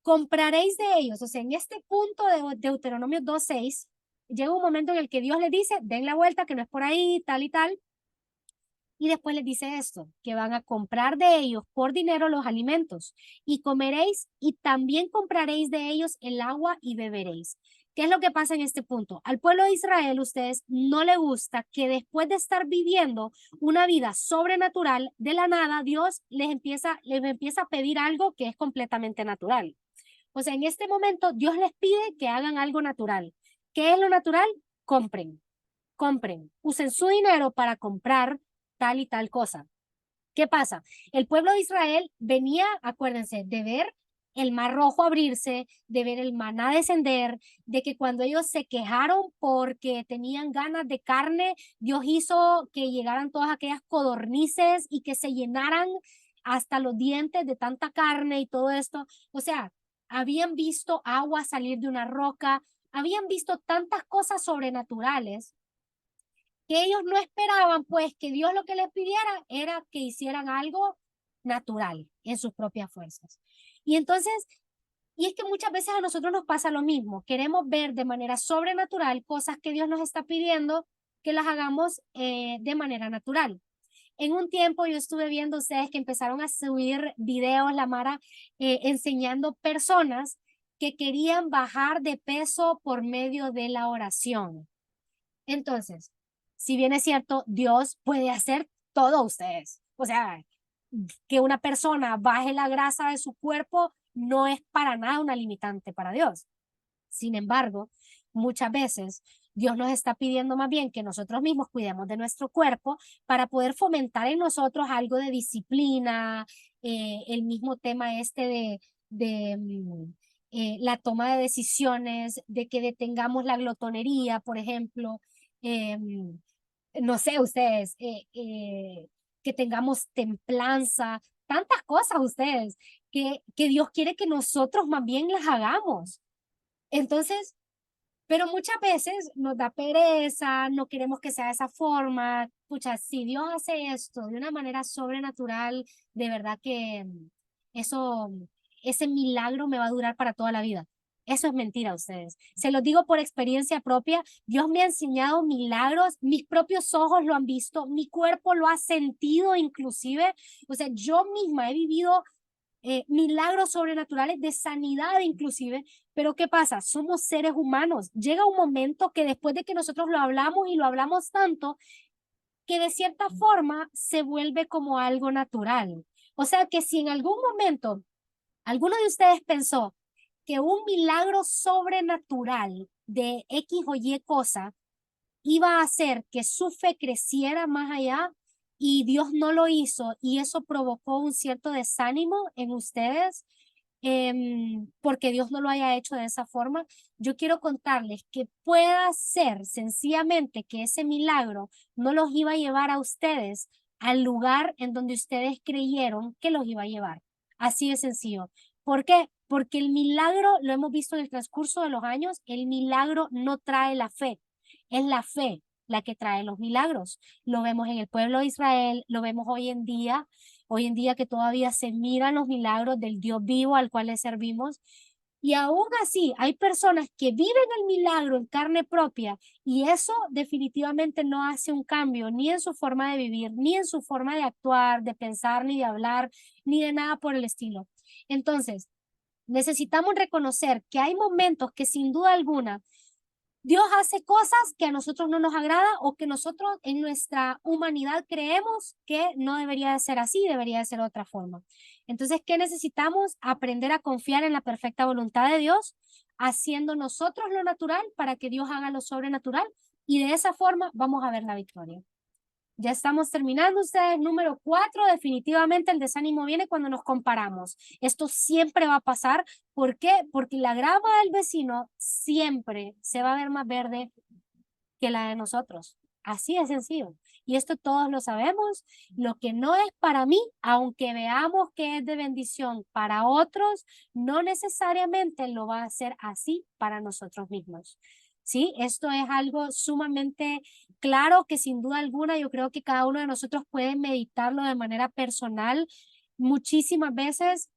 compraréis de ellos. O sea, en este punto de Deuteronomio 2:6, llega un momento en el que Dios les dice, den la vuelta, que no es por ahí, tal y tal. Y después les dice esto, que van a comprar de ellos por dinero los alimentos y comeréis y también compraréis de ellos el agua y beberéis. ¿Qué es lo que pasa en este punto? Al pueblo de Israel, ustedes no le gusta que después de estar viviendo una vida sobrenatural, de la nada, Dios les empieza a pedir algo que es completamente natural. O sea, en este momento Dios les pide que hagan algo natural. ¿Qué es lo natural? Compren, compren, usen su dinero para comprar tal y tal cosa. ¿Qué pasa? El pueblo de Israel venía, acuérdense, de ver el mar rojo abrirse, de ver el maná descender, de que cuando ellos se quejaron porque tenían ganas de carne, Dios hizo que llegaran todas aquellas codornices y que se llenaran hasta los dientes de tanta carne y todo esto. O sea, habían visto agua salir de una roca, habían visto tantas cosas sobrenaturales que ellos no esperaban, pues, que Dios lo que les pidiera era que hicieran algo natural en sus propias fuerzas. Y entonces, y es que muchas veces a nosotros nos pasa lo mismo, queremos ver de manera sobrenatural cosas que Dios nos está pidiendo que las hagamos de manera natural. En un tiempo yo estuve viendo ustedes que empezaron a subir videos, la Mara, enseñando personas que querían bajar de peso por medio de la oración. Entonces, si bien es cierto, Dios puede hacer todo a ustedes. O sea, que una persona baje la grasa de su cuerpo no es para nada una limitante para Dios. Sin embargo, muchas veces Dios nos está pidiendo más bien que nosotros mismos cuidemos de nuestro cuerpo para poder fomentar en nosotros algo de disciplina, el mismo tema este de la toma de decisiones, de que detengamos la glotonería, por ejemplo. No sé, ustedes, que tengamos templanza, tantas cosas ustedes, que Dios quiere que nosotros más bien las hagamos. Entonces, pero muchas veces nos da pereza, no queremos que sea de esa forma. Pucha, si Dios hace esto de una manera sobrenatural, de verdad que eso, ese milagro me va a durar para toda la vida. Eso es mentira a ustedes. Se los digo por experiencia propia. Dios me ha enseñado milagros, mis propios ojos lo han visto, mi cuerpo lo ha sentido inclusive. O sea, yo misma he vivido milagros sobrenaturales de sanidad inclusive, pero ¿qué pasa? Somos seres humanos. Llega un momento que después de que nosotros lo hablamos y lo hablamos tanto, que de cierta forma se vuelve como algo natural. O sea que si en algún momento alguno de ustedes pensó que un milagro sobrenatural de X o Y cosa iba a hacer que su fe creciera más allá y Dios no lo hizo y eso provocó un cierto desánimo en ustedes, porque Dios no lo haya hecho de esa forma, yo quiero contarles que pueda ser sencillamente que ese milagro no los iba a llevar a ustedes al lugar en donde ustedes creyeron que los iba a llevar. Así de sencillo. ¿Por qué? Porque el milagro, lo hemos visto en el transcurso de los años, el milagro no trae la fe, es la fe la que trae los milagros. Lo vemos en el pueblo de Israel, lo vemos hoy en día que todavía se miran los milagros del Dios vivo al cual le servimos. Y aún así, hay personas que viven el milagro en carne propia y eso definitivamente no hace un cambio ni en su forma de vivir, ni en su forma de actuar, de pensar, ni de hablar, ni de nada por el estilo. Entonces, necesitamos reconocer que hay momentos que sin duda alguna Dios hace cosas que a nosotros no nos agrada o que nosotros en nuestra humanidad creemos que no debería de ser así, debería de ser de otra forma. Entonces, ¿qué necesitamos? Aprender a confiar en la perfecta voluntad de Dios, haciendo nosotros lo natural para que Dios haga lo sobrenatural y de esa forma vamos a ver la victoria. Ya estamos terminando ustedes. Número 4, definitivamente el desánimo viene cuando nos comparamos. Esto siempre va a pasar. ¿Por qué? Porque la grama del vecino siempre se va a ver más verde que la de nosotros. Así de sencillo. Y esto todos lo sabemos. Lo que no es para mí, aunque veamos que es de bendición para otros, no necesariamente lo va a hacer así para nosotros mismos. ¿Sí? Esto es algo sumamente claro que sin duda alguna yo creo que cada uno de nosotros puede meditarlo de manera personal. Muchísimas veces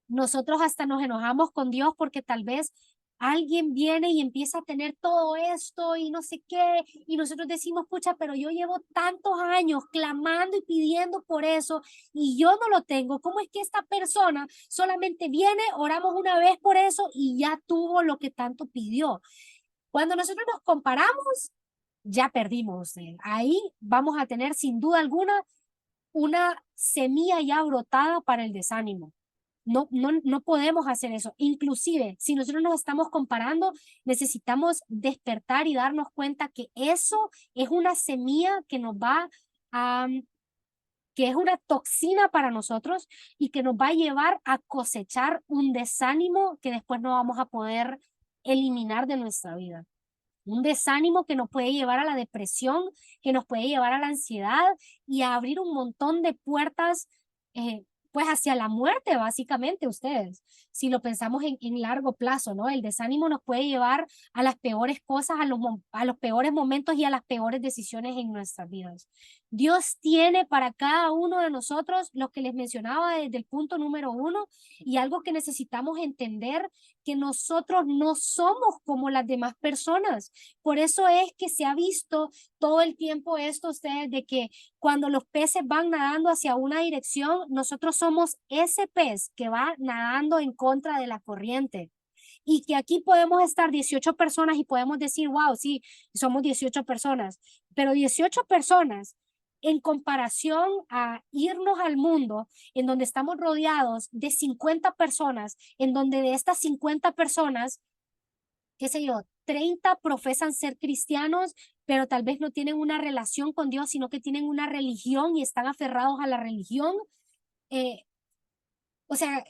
nosotros hasta nos enojamos con Dios porque tal vez alguien viene y empieza a tener todo esto y no sé qué, y nosotros decimos, pucha, pero yo llevo tantos años clamando y pidiendo por eso y yo no lo tengo. ¿Cómo es que esta persona solamente viene, oramos una vez por eso y ya tuvo lo que tanto pidió? Cuando nosotros nos comparamos, ya perdimos. Ahí vamos a tener sin duda alguna una semilla ya brotada para el desánimo. No podemos hacer eso. Inclusive, si nosotros nos estamos comparando, necesitamos despertar y darnos cuenta que eso es una semilla que nos va a, que es una toxina para nosotros y que nos va a llevar a cosechar un desánimo que después no vamos a poder eliminar de nuestra vida. Un desánimo que nos puede llevar a la depresión, que nos puede llevar a la ansiedad y a abrir un montón de puertas, pues hacia la muerte, básicamente, ustedes. Si lo pensamos en largo plazo, ¿no? El desánimo nos puede llevar a las peores cosas, a los peores momentos y a las peores decisiones en nuestras vidas. Dios tiene para cada uno de nosotros lo que les mencionaba desde el punto número 1 y algo que necesitamos entender que nosotros no somos como las demás personas. Por eso es que se ha visto todo el tiempo esto, ustedes, de que cuando los peces van nadando hacia una dirección, nosotros somos ese pez que va nadando en contra de la corriente. Y que aquí podemos estar 18 personas y podemos decir, wow, sí, somos 18 personas, pero 18 personas en comparación a irnos al mundo en donde estamos rodeados de 50 personas, en donde de estas 50 personas, qué sé yo, 30 profesan ser cristianos, pero tal vez no tienen una relación con Dios, sino que tienen una religión y están aferrados a la religión. Eh, o sea,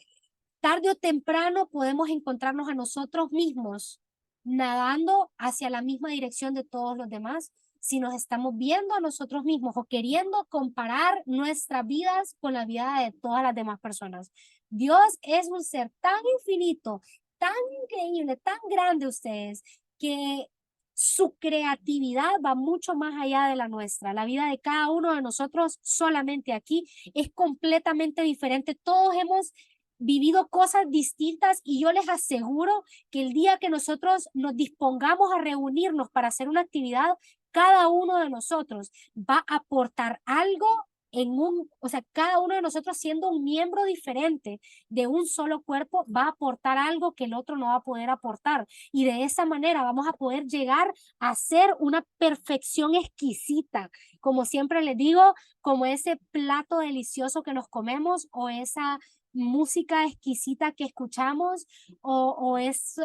tarde o temprano podemos encontrarnos a nosotros mismos nadando hacia la misma dirección de todos los demás si nos estamos viendo a nosotros mismos o queriendo comparar nuestras vidas con la vida de todas las demás personas. Dios es un ser tan infinito, tan increíble, tan grande ustedes, que su creatividad va mucho más allá de la nuestra. La vida de cada uno de nosotros solamente aquí es completamente diferente. Todos hemos vivido cosas distintas y yo les aseguro que el día que nosotros nos dispongamos a reunirnos para hacer una actividad, cada uno de nosotros va a aportar algo o sea, cada uno de nosotros siendo un miembro diferente de un solo cuerpo va a aportar algo que el otro no va a poder aportar. Y de esa manera vamos a poder llegar a ser una perfección exquisita, como siempre les digo, como ese plato delicioso que nos comemos o esa música exquisita que escuchamos o es,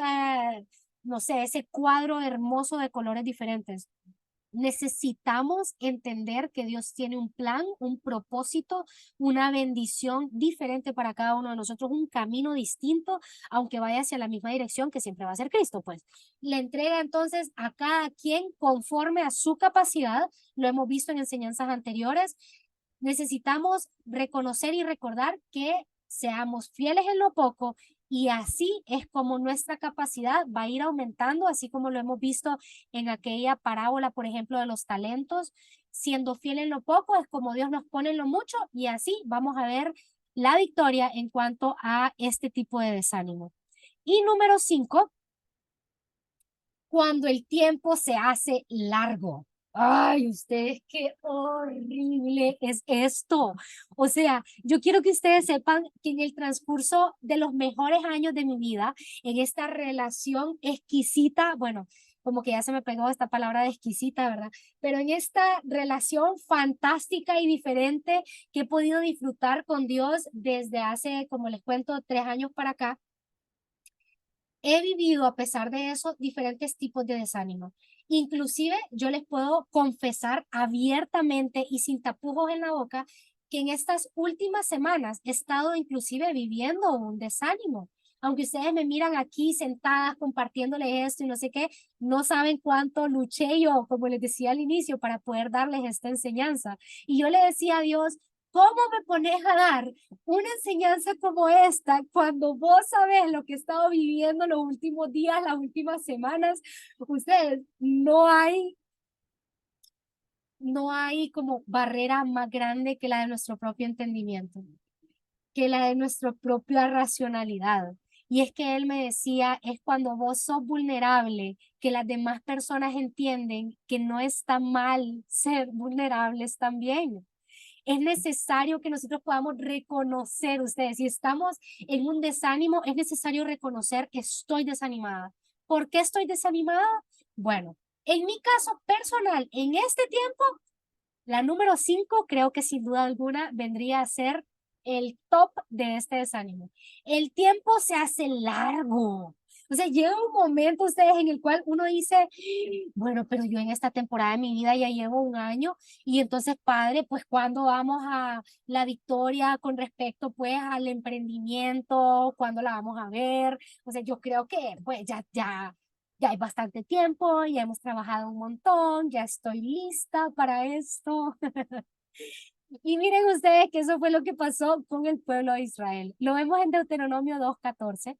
no sé, ese cuadro hermoso de colores diferentes. Necesitamos entender que Dios tiene un plan, un propósito, una bendición diferente para cada uno de nosotros, un camino distinto, aunque vaya hacia la misma dirección que siempre va a ser Cristo, pues. Le entrega entonces a cada quien conforme a su capacidad, lo hemos visto en enseñanzas anteriores. Necesitamos reconocer y recordar que seamos fieles en lo poco y así es como nuestra capacidad va a ir aumentando, así como lo hemos visto en aquella parábola, por ejemplo, de los talentos. Siendo fiel en lo poco es como Dios nos pone en lo mucho y así vamos a ver la victoria en cuanto a este tipo de desánimo. Y número 5, cuando el tiempo se hace largo. Ay, ustedes, qué horrible es esto. O sea, yo quiero que ustedes sepan que en el transcurso de los mejores años de mi vida, en esta relación exquisita, bueno, como que ya se me pegó esta palabra de exquisita, ¿verdad? Pero en esta relación fantástica y diferente que he podido disfrutar con Dios desde hace, como les cuento, 3 años para acá, he vivido a pesar de eso diferentes tipos de desánimo. Inclusive yo les puedo confesar abiertamente y sin tapujos en la boca que en estas últimas semanas he estado inclusive viviendo un desánimo. Aunque ustedes me miran aquí sentadas compartiéndoles esto y no sé qué, no saben cuánto luché yo, como les decía al inicio, para poder darles esta enseñanza. Y yo le decía a Dios, ¿cómo me pones a dar una enseñanza como esta cuando vos sabés lo que he estado viviendo los últimos días, las últimas semanas? Ustedes, no hay como barrera más grande que la de nuestro propio entendimiento, que la de nuestra propia racionalidad. Y es que él me decía, es cuando vos sos vulnerable, que las demás personas entienden que no está mal ser vulnerables también. Es necesario que nosotros podamos reconocer, ustedes, si estamos en un desánimo, es necesario reconocer que estoy desanimada. ¿Por qué estoy desanimada? Bueno, en mi caso personal, en este tiempo, la número 5 creo que sin duda alguna vendría a ser el top de este desánimo. El tiempo se hace largo. O sea, llega un momento, ustedes, en el cual uno dice, bueno, pero yo en esta temporada de mi vida ya llevo un año y entonces, padre, pues cuando vamos a la victoria con respecto pues al emprendimiento, cuándo la vamos a ver. O sea, yo creo que pues ya hay bastante tiempo, ya hemos trabajado un montón, ya estoy lista para esto. Y miren ustedes que eso fue lo que pasó con el pueblo de Israel. Lo vemos en Deuteronomio 2:14.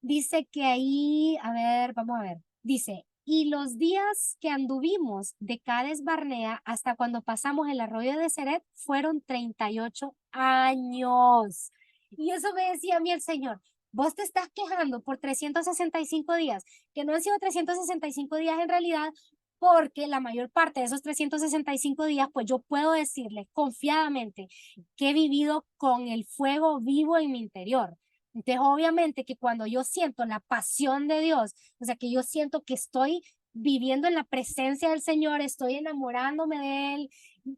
Dice que ahí, a ver, vamos a ver. Dice, y los días que anduvimos de Cades Barnea hasta cuando pasamos el arroyo de Ceret fueron 38 años. Y eso me decía a mí el Señor. Vos te estás quejando por 365 días, que no han sido 365 días en realidad, porque la mayor parte de esos 365 días, pues yo puedo decirles confiadamente que he vivido con el fuego vivo en mi interior. Entonces, obviamente que cuando yo siento la pasión de Dios, o sea, que yo siento que estoy viviendo en la presencia del Señor, estoy enamorándome de Él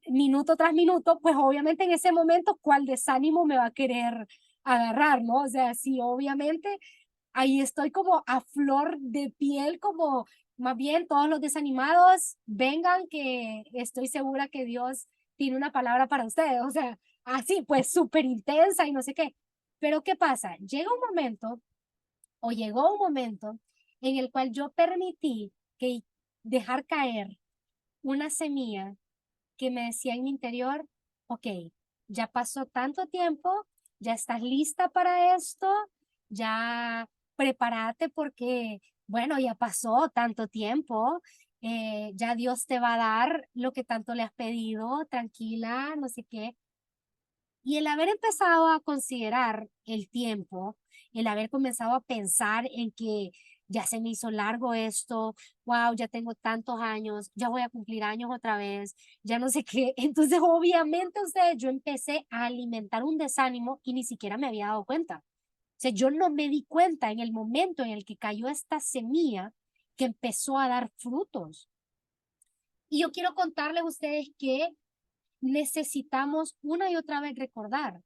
minuto tras minuto, pues obviamente en ese momento, ¿cuál desánimo me va a querer agarrar, no? O sea, sí, obviamente ahí estoy como a flor de piel, como más bien todos los desanimados, vengan que estoy segura que Dios tiene una palabra para ustedes, o sea, así pues súper intensa y no sé qué. Pero ¿qué pasa? Llega un momento o llegó un momento en el cual yo permití que dejar caer una semilla que me decía en mi interior, ok, ya pasó tanto tiempo, ya estás lista para esto, ya prepárate porque, bueno, ya pasó tanto tiempo, ya Dios te va a dar lo que tanto le has pedido, tranquila, no sé qué. Y el haber empezado a considerar el tiempo, el haber comenzado a pensar en que ya se me hizo largo esto, wow, ya tengo tantos años, ya voy a cumplir años otra vez, ya no sé qué. Entonces, obviamente, ustedes, yo empecé a alimentar un desánimo y ni siquiera me había dado cuenta. O sea, yo no me di cuenta en el momento en el que cayó esta semilla que empezó a dar frutos. Y yo quiero contarles a ustedes que necesitamos una y otra vez recordar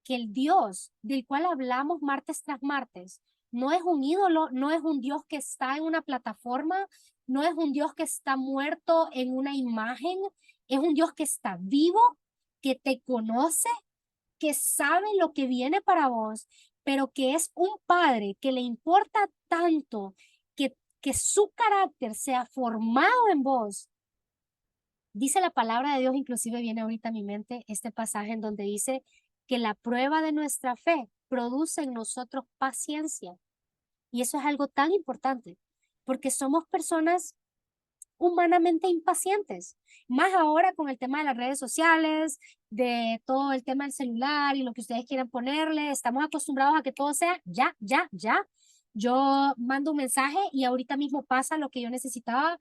que el Dios del cual hablamos martes tras martes No es un ídolo, no es un Dios que está en una plataforma, no es un Dios que está muerto en una imagen, es un Dios que está vivo, que te conoce, que sabe lo que viene para vos, pero que es un padre que le importa tanto que su carácter sea formado en vos. Dice la palabra de Dios, inclusive viene ahorita a mi mente este pasaje en donde dice que la prueba de nuestra fe produce en nosotros paciencia. Y eso es algo tan importante, porque somos personas humanamente impacientes, más ahora con el tema de las redes sociales, de todo el tema del celular y lo que ustedes quieran ponerle, estamos acostumbrados a que todo sea ya, ya, ya. Yo mando un mensaje y ahorita mismo pasa lo que yo necesitaba.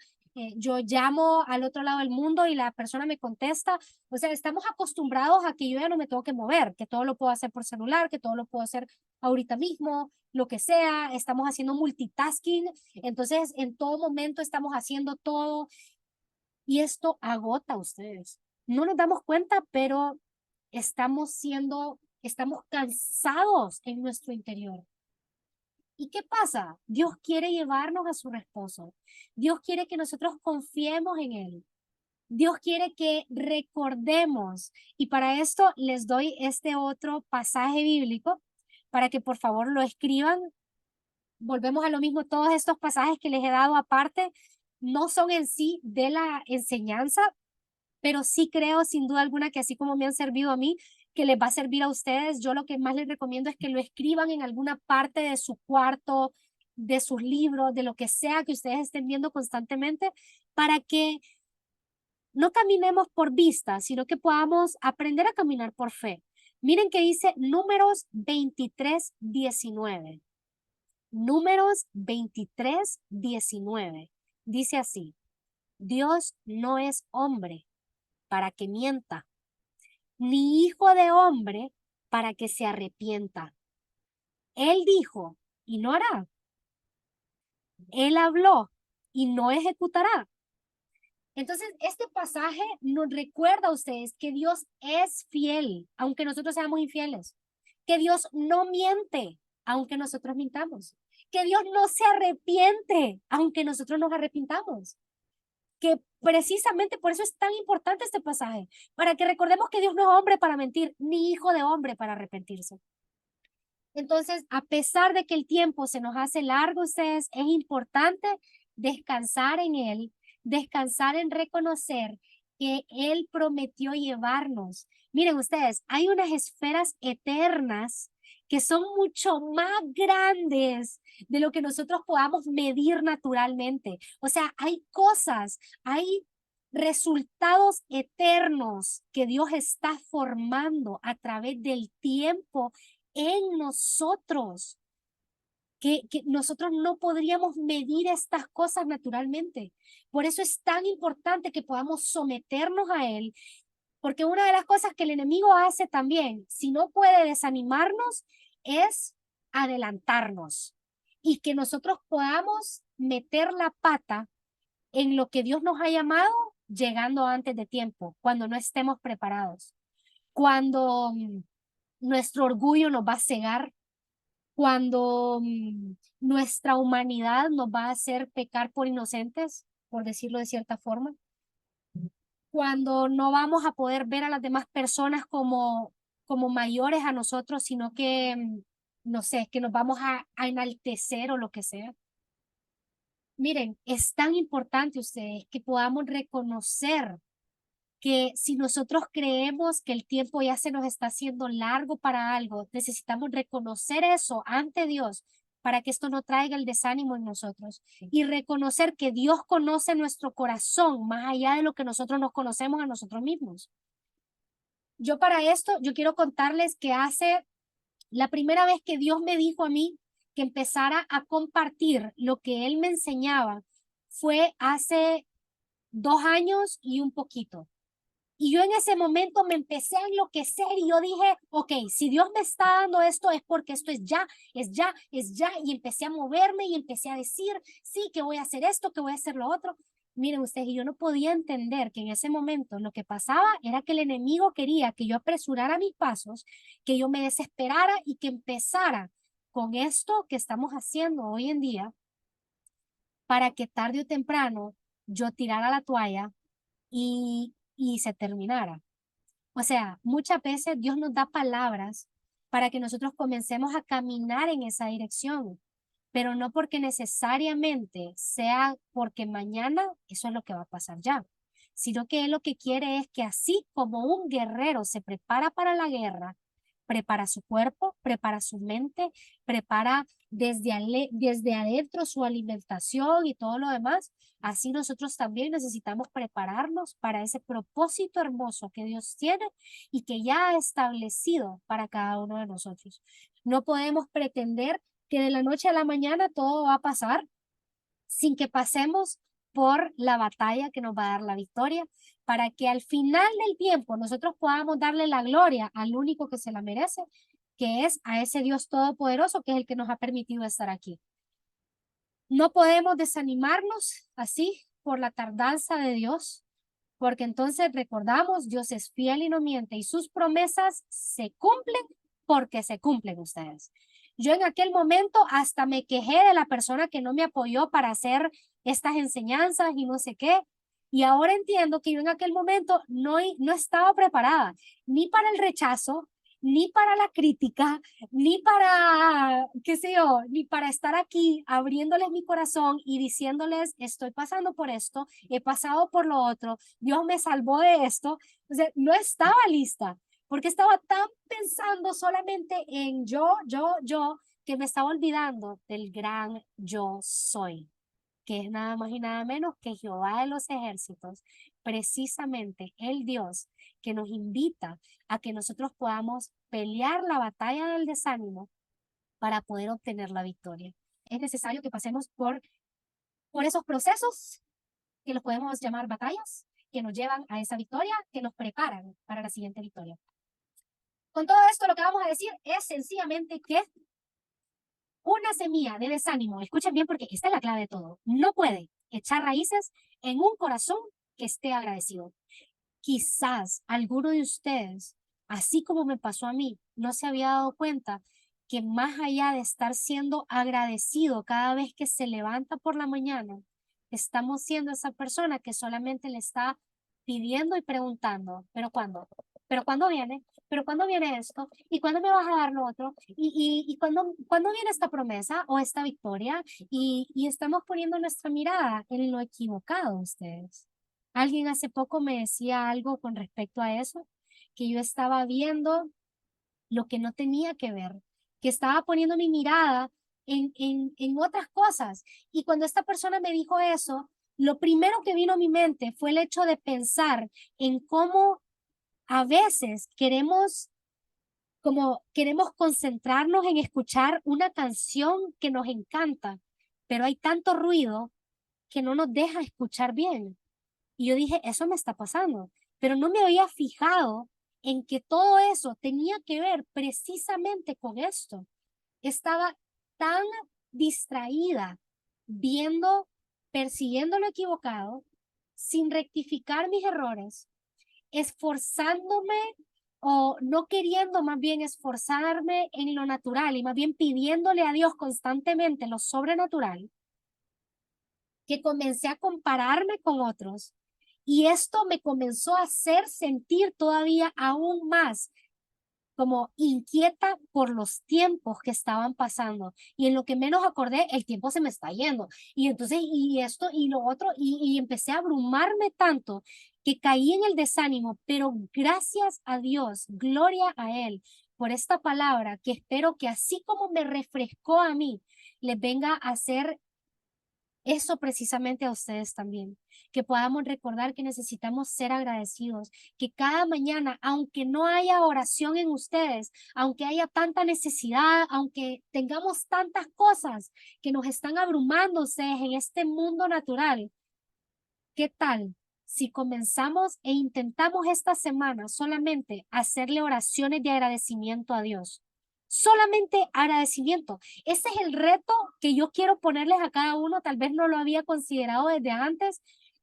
Yo llamo al otro lado del mundo y la persona me contesta. O sea, estamos acostumbrados a que yo ya no me tengo que mover, que todo lo puedo hacer por celular, que todo lo puedo hacer ahorita mismo, lo que sea. Estamos haciendo multitasking, entonces en todo momento estamos haciendo todo y esto agota a ustedes. No nos damos cuenta, pero estamos cansados en nuestro interior. ¿Y qué pasa? Dios quiere llevarnos a su reposo. Dios quiere que nosotros confiemos en Él. Dios quiere que recordemos. Y para esto les doy este otro pasaje bíblico para que por favor lo escriban. Volvemos a lo mismo, todos estos pasajes que les he dado aparte no son en sí de la enseñanza, pero sí creo sin duda alguna que así como me han servido a mí, que les va a servir a ustedes. Yo lo que más les recomiendo es que lo escriban en alguna parte de su cuarto, de sus libros, de lo que sea que ustedes estén viendo constantemente, para que no caminemos por vista, sino que podamos aprender a caminar por fe. Miren que dice Números 23:19. Números 23:19. Dice así: Dios no es hombre para que mienta, ni hijo de hombre para que se arrepienta. Él dijo y no hará. Él habló y no ejecutará. Entonces, este pasaje nos recuerda a ustedes que Dios es fiel, aunque nosotros seamos infieles. Que Dios no miente, aunque nosotros mintamos. Que Dios no se arrepiente, aunque nosotros nos arrepintamos. Que precisamente por eso es tan importante este pasaje, para que recordemos que Dios no es hombre para mentir, ni hijo de hombre para arrepentirse. Entonces, a pesar de que el tiempo se nos hace largo, ustedes, es importante descansar en Él, descansar en reconocer que Él prometió llevarnos. Miren ustedes, hay unas esferas eternas que son mucho más grandes de lo que nosotros podamos medir naturalmente. O sea, hay cosas, hay resultados eternos que Dios está formando a través del tiempo en nosotros, que nosotros no podríamos medir estas cosas naturalmente. Por eso es tan importante que podamos someternos a Él, porque una de las cosas que el enemigo hace también, si no puede desanimarnos, es adelantarnos y que nosotros podamos meter la pata en lo que Dios nos ha llamado llegando antes de tiempo, cuando no estemos preparados, cuando nuestro orgullo nos va a cegar, cuando nuestra humanidad nos va a hacer pecar por inocentes, por decirlo de cierta forma, cuando no vamos a poder ver a las demás personas como mayores a nosotros, sino que, no sé, que nos vamos a enaltecer o lo que sea. Miren, es tan importante ustedes que podamos reconocer que si nosotros creemos que el tiempo ya se nos está haciendo largo para algo, necesitamos reconocer eso ante Dios para que esto no traiga el desánimo en nosotros y reconocer que Dios conoce nuestro corazón más allá de lo que nosotros nos conocemos a nosotros mismos. Yo para esto, yo quiero contarles que hace la primera vez que Dios me dijo a mí que empezara a compartir lo que Él me enseñaba fue hace 2 años y un poquito. Y yo en ese momento me empecé a enloquecer y yo dije, ok, si Dios me está dando esto es porque esto es ya, es ya, es ya. Y empecé a moverme y empecé a decir, sí, que voy a hacer esto, que voy a hacer lo otro. Miren ustedes, y yo no podía entender que en ese momento lo que pasaba era que el enemigo quería que yo apresurara mis pasos, que yo me desesperara y que empezara con esto que estamos haciendo hoy en día para que tarde o temprano yo tirara la toalla y se terminara. O sea, muchas veces Dios nos da palabras para que nosotros comencemos a caminar en esa dirección, pero no porque necesariamente sea porque mañana eso es lo que va a pasar ya, sino que Él lo que quiere es que así como un guerrero se prepara para la guerra, prepara su cuerpo, prepara su mente, prepara desde adentro su alimentación y todo lo demás. Así nosotros también necesitamos prepararnos para ese propósito hermoso que Dios tiene y que ya ha establecido para cada uno de nosotros. No podemos pretender que de la noche a la mañana todo va a pasar sin que pasemos por la batalla que nos va a dar la victoria, para que al final del tiempo nosotros podamos darle la gloria al único que se la merece, que es a ese Dios todopoderoso, que es el que nos ha permitido estar aquí. No podemos desanimarnos así por la tardanza de Dios, porque entonces recordamos, Dios es fiel y no miente, y sus promesas se cumplen porque se cumplen ustedes. Yo en aquel momento hasta me quejé de la persona que no me apoyó para hacer estas enseñanzas y no sé qué. Y ahora entiendo que yo en aquel momento no estaba preparada ni para el rechazo, ni para la crítica, ni para, qué sé yo, ni para estar aquí abriéndoles mi corazón y diciéndoles, estoy pasando por esto, he pasado por lo otro, Dios me salvó de esto. O sea, no estaba lista, porque estaba tan pensando solamente en yo, que me estaba olvidando del gran yo soy, que es nada más y nada menos que Jehová de los ejércitos, precisamente el Dios que nos invita a que nosotros podamos pelear la batalla del desánimo para poder obtener la victoria. Es necesario que pasemos por esos procesos que los podemos llamar batallas, que nos llevan a esa victoria, que nos preparan para la siguiente victoria. Con todo esto, lo que vamos a decir es sencillamente que una semilla de desánimo, escuchen bien porque esta es la clave de todo, no puede echar raíces en un corazón que esté agradecido. Quizás alguno de ustedes, así como me pasó a mí, no se había dado cuenta que más allá de estar siendo agradecido cada vez que se levanta por la mañana, estamos siendo esa persona que solamente le está pidiendo y preguntando, ¿pero cuándo? ¿Pero cuándo viene? ¿Pero cuándo viene esto? ¿Y cuándo me vas a dar lo otro? ¿Y cuándo viene esta promesa o esta victoria? Y estamos poniendo nuestra mirada en lo equivocado, ustedes. Alguien hace poco me decía algo con respecto a eso, que yo estaba viendo lo que no tenía que ver, que estaba poniendo mi mirada en otras cosas. Y cuando esta persona me dijo eso, lo primero que vino a mi mente fue el hecho de pensar en cómo a veces queremos concentrarnos en escuchar una canción que nos encanta, pero hay tanto ruido que no nos deja escuchar bien. Y yo dije, eso me está pasando, pero no me había fijado en que todo eso tenía que ver precisamente con esto. Estaba tan distraída viendo, persiguiendo lo equivocado, sin rectificar mis errores, esforzándome o no queriendo más bien esforzarme en lo natural y más bien pidiéndole a Dios constantemente lo sobrenatural, que comencé a compararme con otros y esto me comenzó a hacer sentir todavía aún más como inquieta por los tiempos que estaban pasando y en lo que menos acordé, el tiempo se me está yendo y entonces y esto y lo otro y empecé a abrumarme tanto que caí en el desánimo, pero gracias a Dios, gloria a Él por esta palabra que espero que así como me refrescó a mí, les venga a hacer eso precisamente a ustedes también, que podamos recordar que necesitamos ser agradecidos, que cada mañana, aunque no haya oración en ustedes, aunque haya tanta necesidad, aunque tengamos tantas cosas que nos están abrumando ustedes en este mundo natural, ¿qué tal si comenzamos e intentamos esta semana solamente hacerle oraciones de agradecimiento a Dios? Solamente agradecimiento. Ese es el reto que yo quiero ponerles a cada uno. Tal vez no lo había considerado desde antes,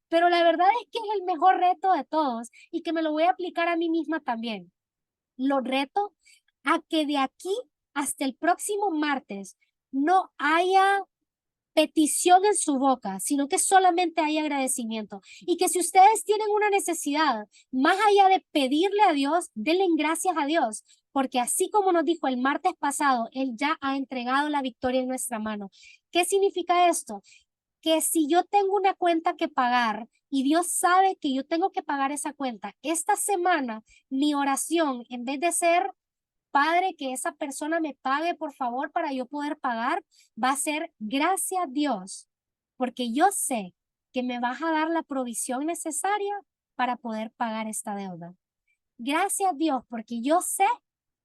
pero la verdad es que es el mejor reto de todos y que me lo voy a aplicar a mí misma también. Lo reto a que de aquí hasta el próximo martes no haya petición en su boca, sino que solamente hay agradecimiento. Y que si ustedes tienen una necesidad, más allá de pedirle a Dios, denle gracias a Dios, porque así como nos dijo el martes pasado, Él ya ha entregado la victoria en nuestra mano. ¿Qué significa esto? Que si yo tengo una cuenta que pagar y Dios sabe que yo tengo que pagar esa cuenta, esta semana mi oración, en vez de ser Padre, que esa persona me pague, por favor, para yo poder pagar, va a ser gracias a Dios, porque yo sé que me vas a dar la provisión necesaria para poder pagar esta deuda. Gracias a Dios, porque yo sé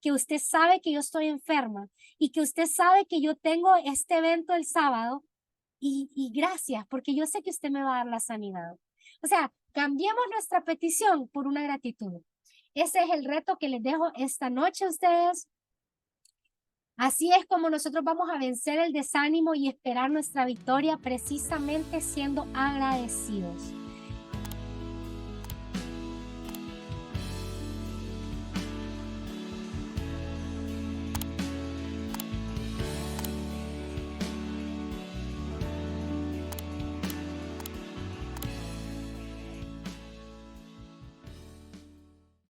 que usted sabe que yo estoy enferma y que usted sabe que yo tengo este evento el sábado y gracias, porque yo sé que usted me va a dar la sanidad. O sea, cambiemos nuestra petición por una gratitud. Ese es el reto que les dejo esta noche a ustedes. Así es como nosotros vamos a vencer el desánimo y esperar nuestra victoria, precisamente siendo agradecidos.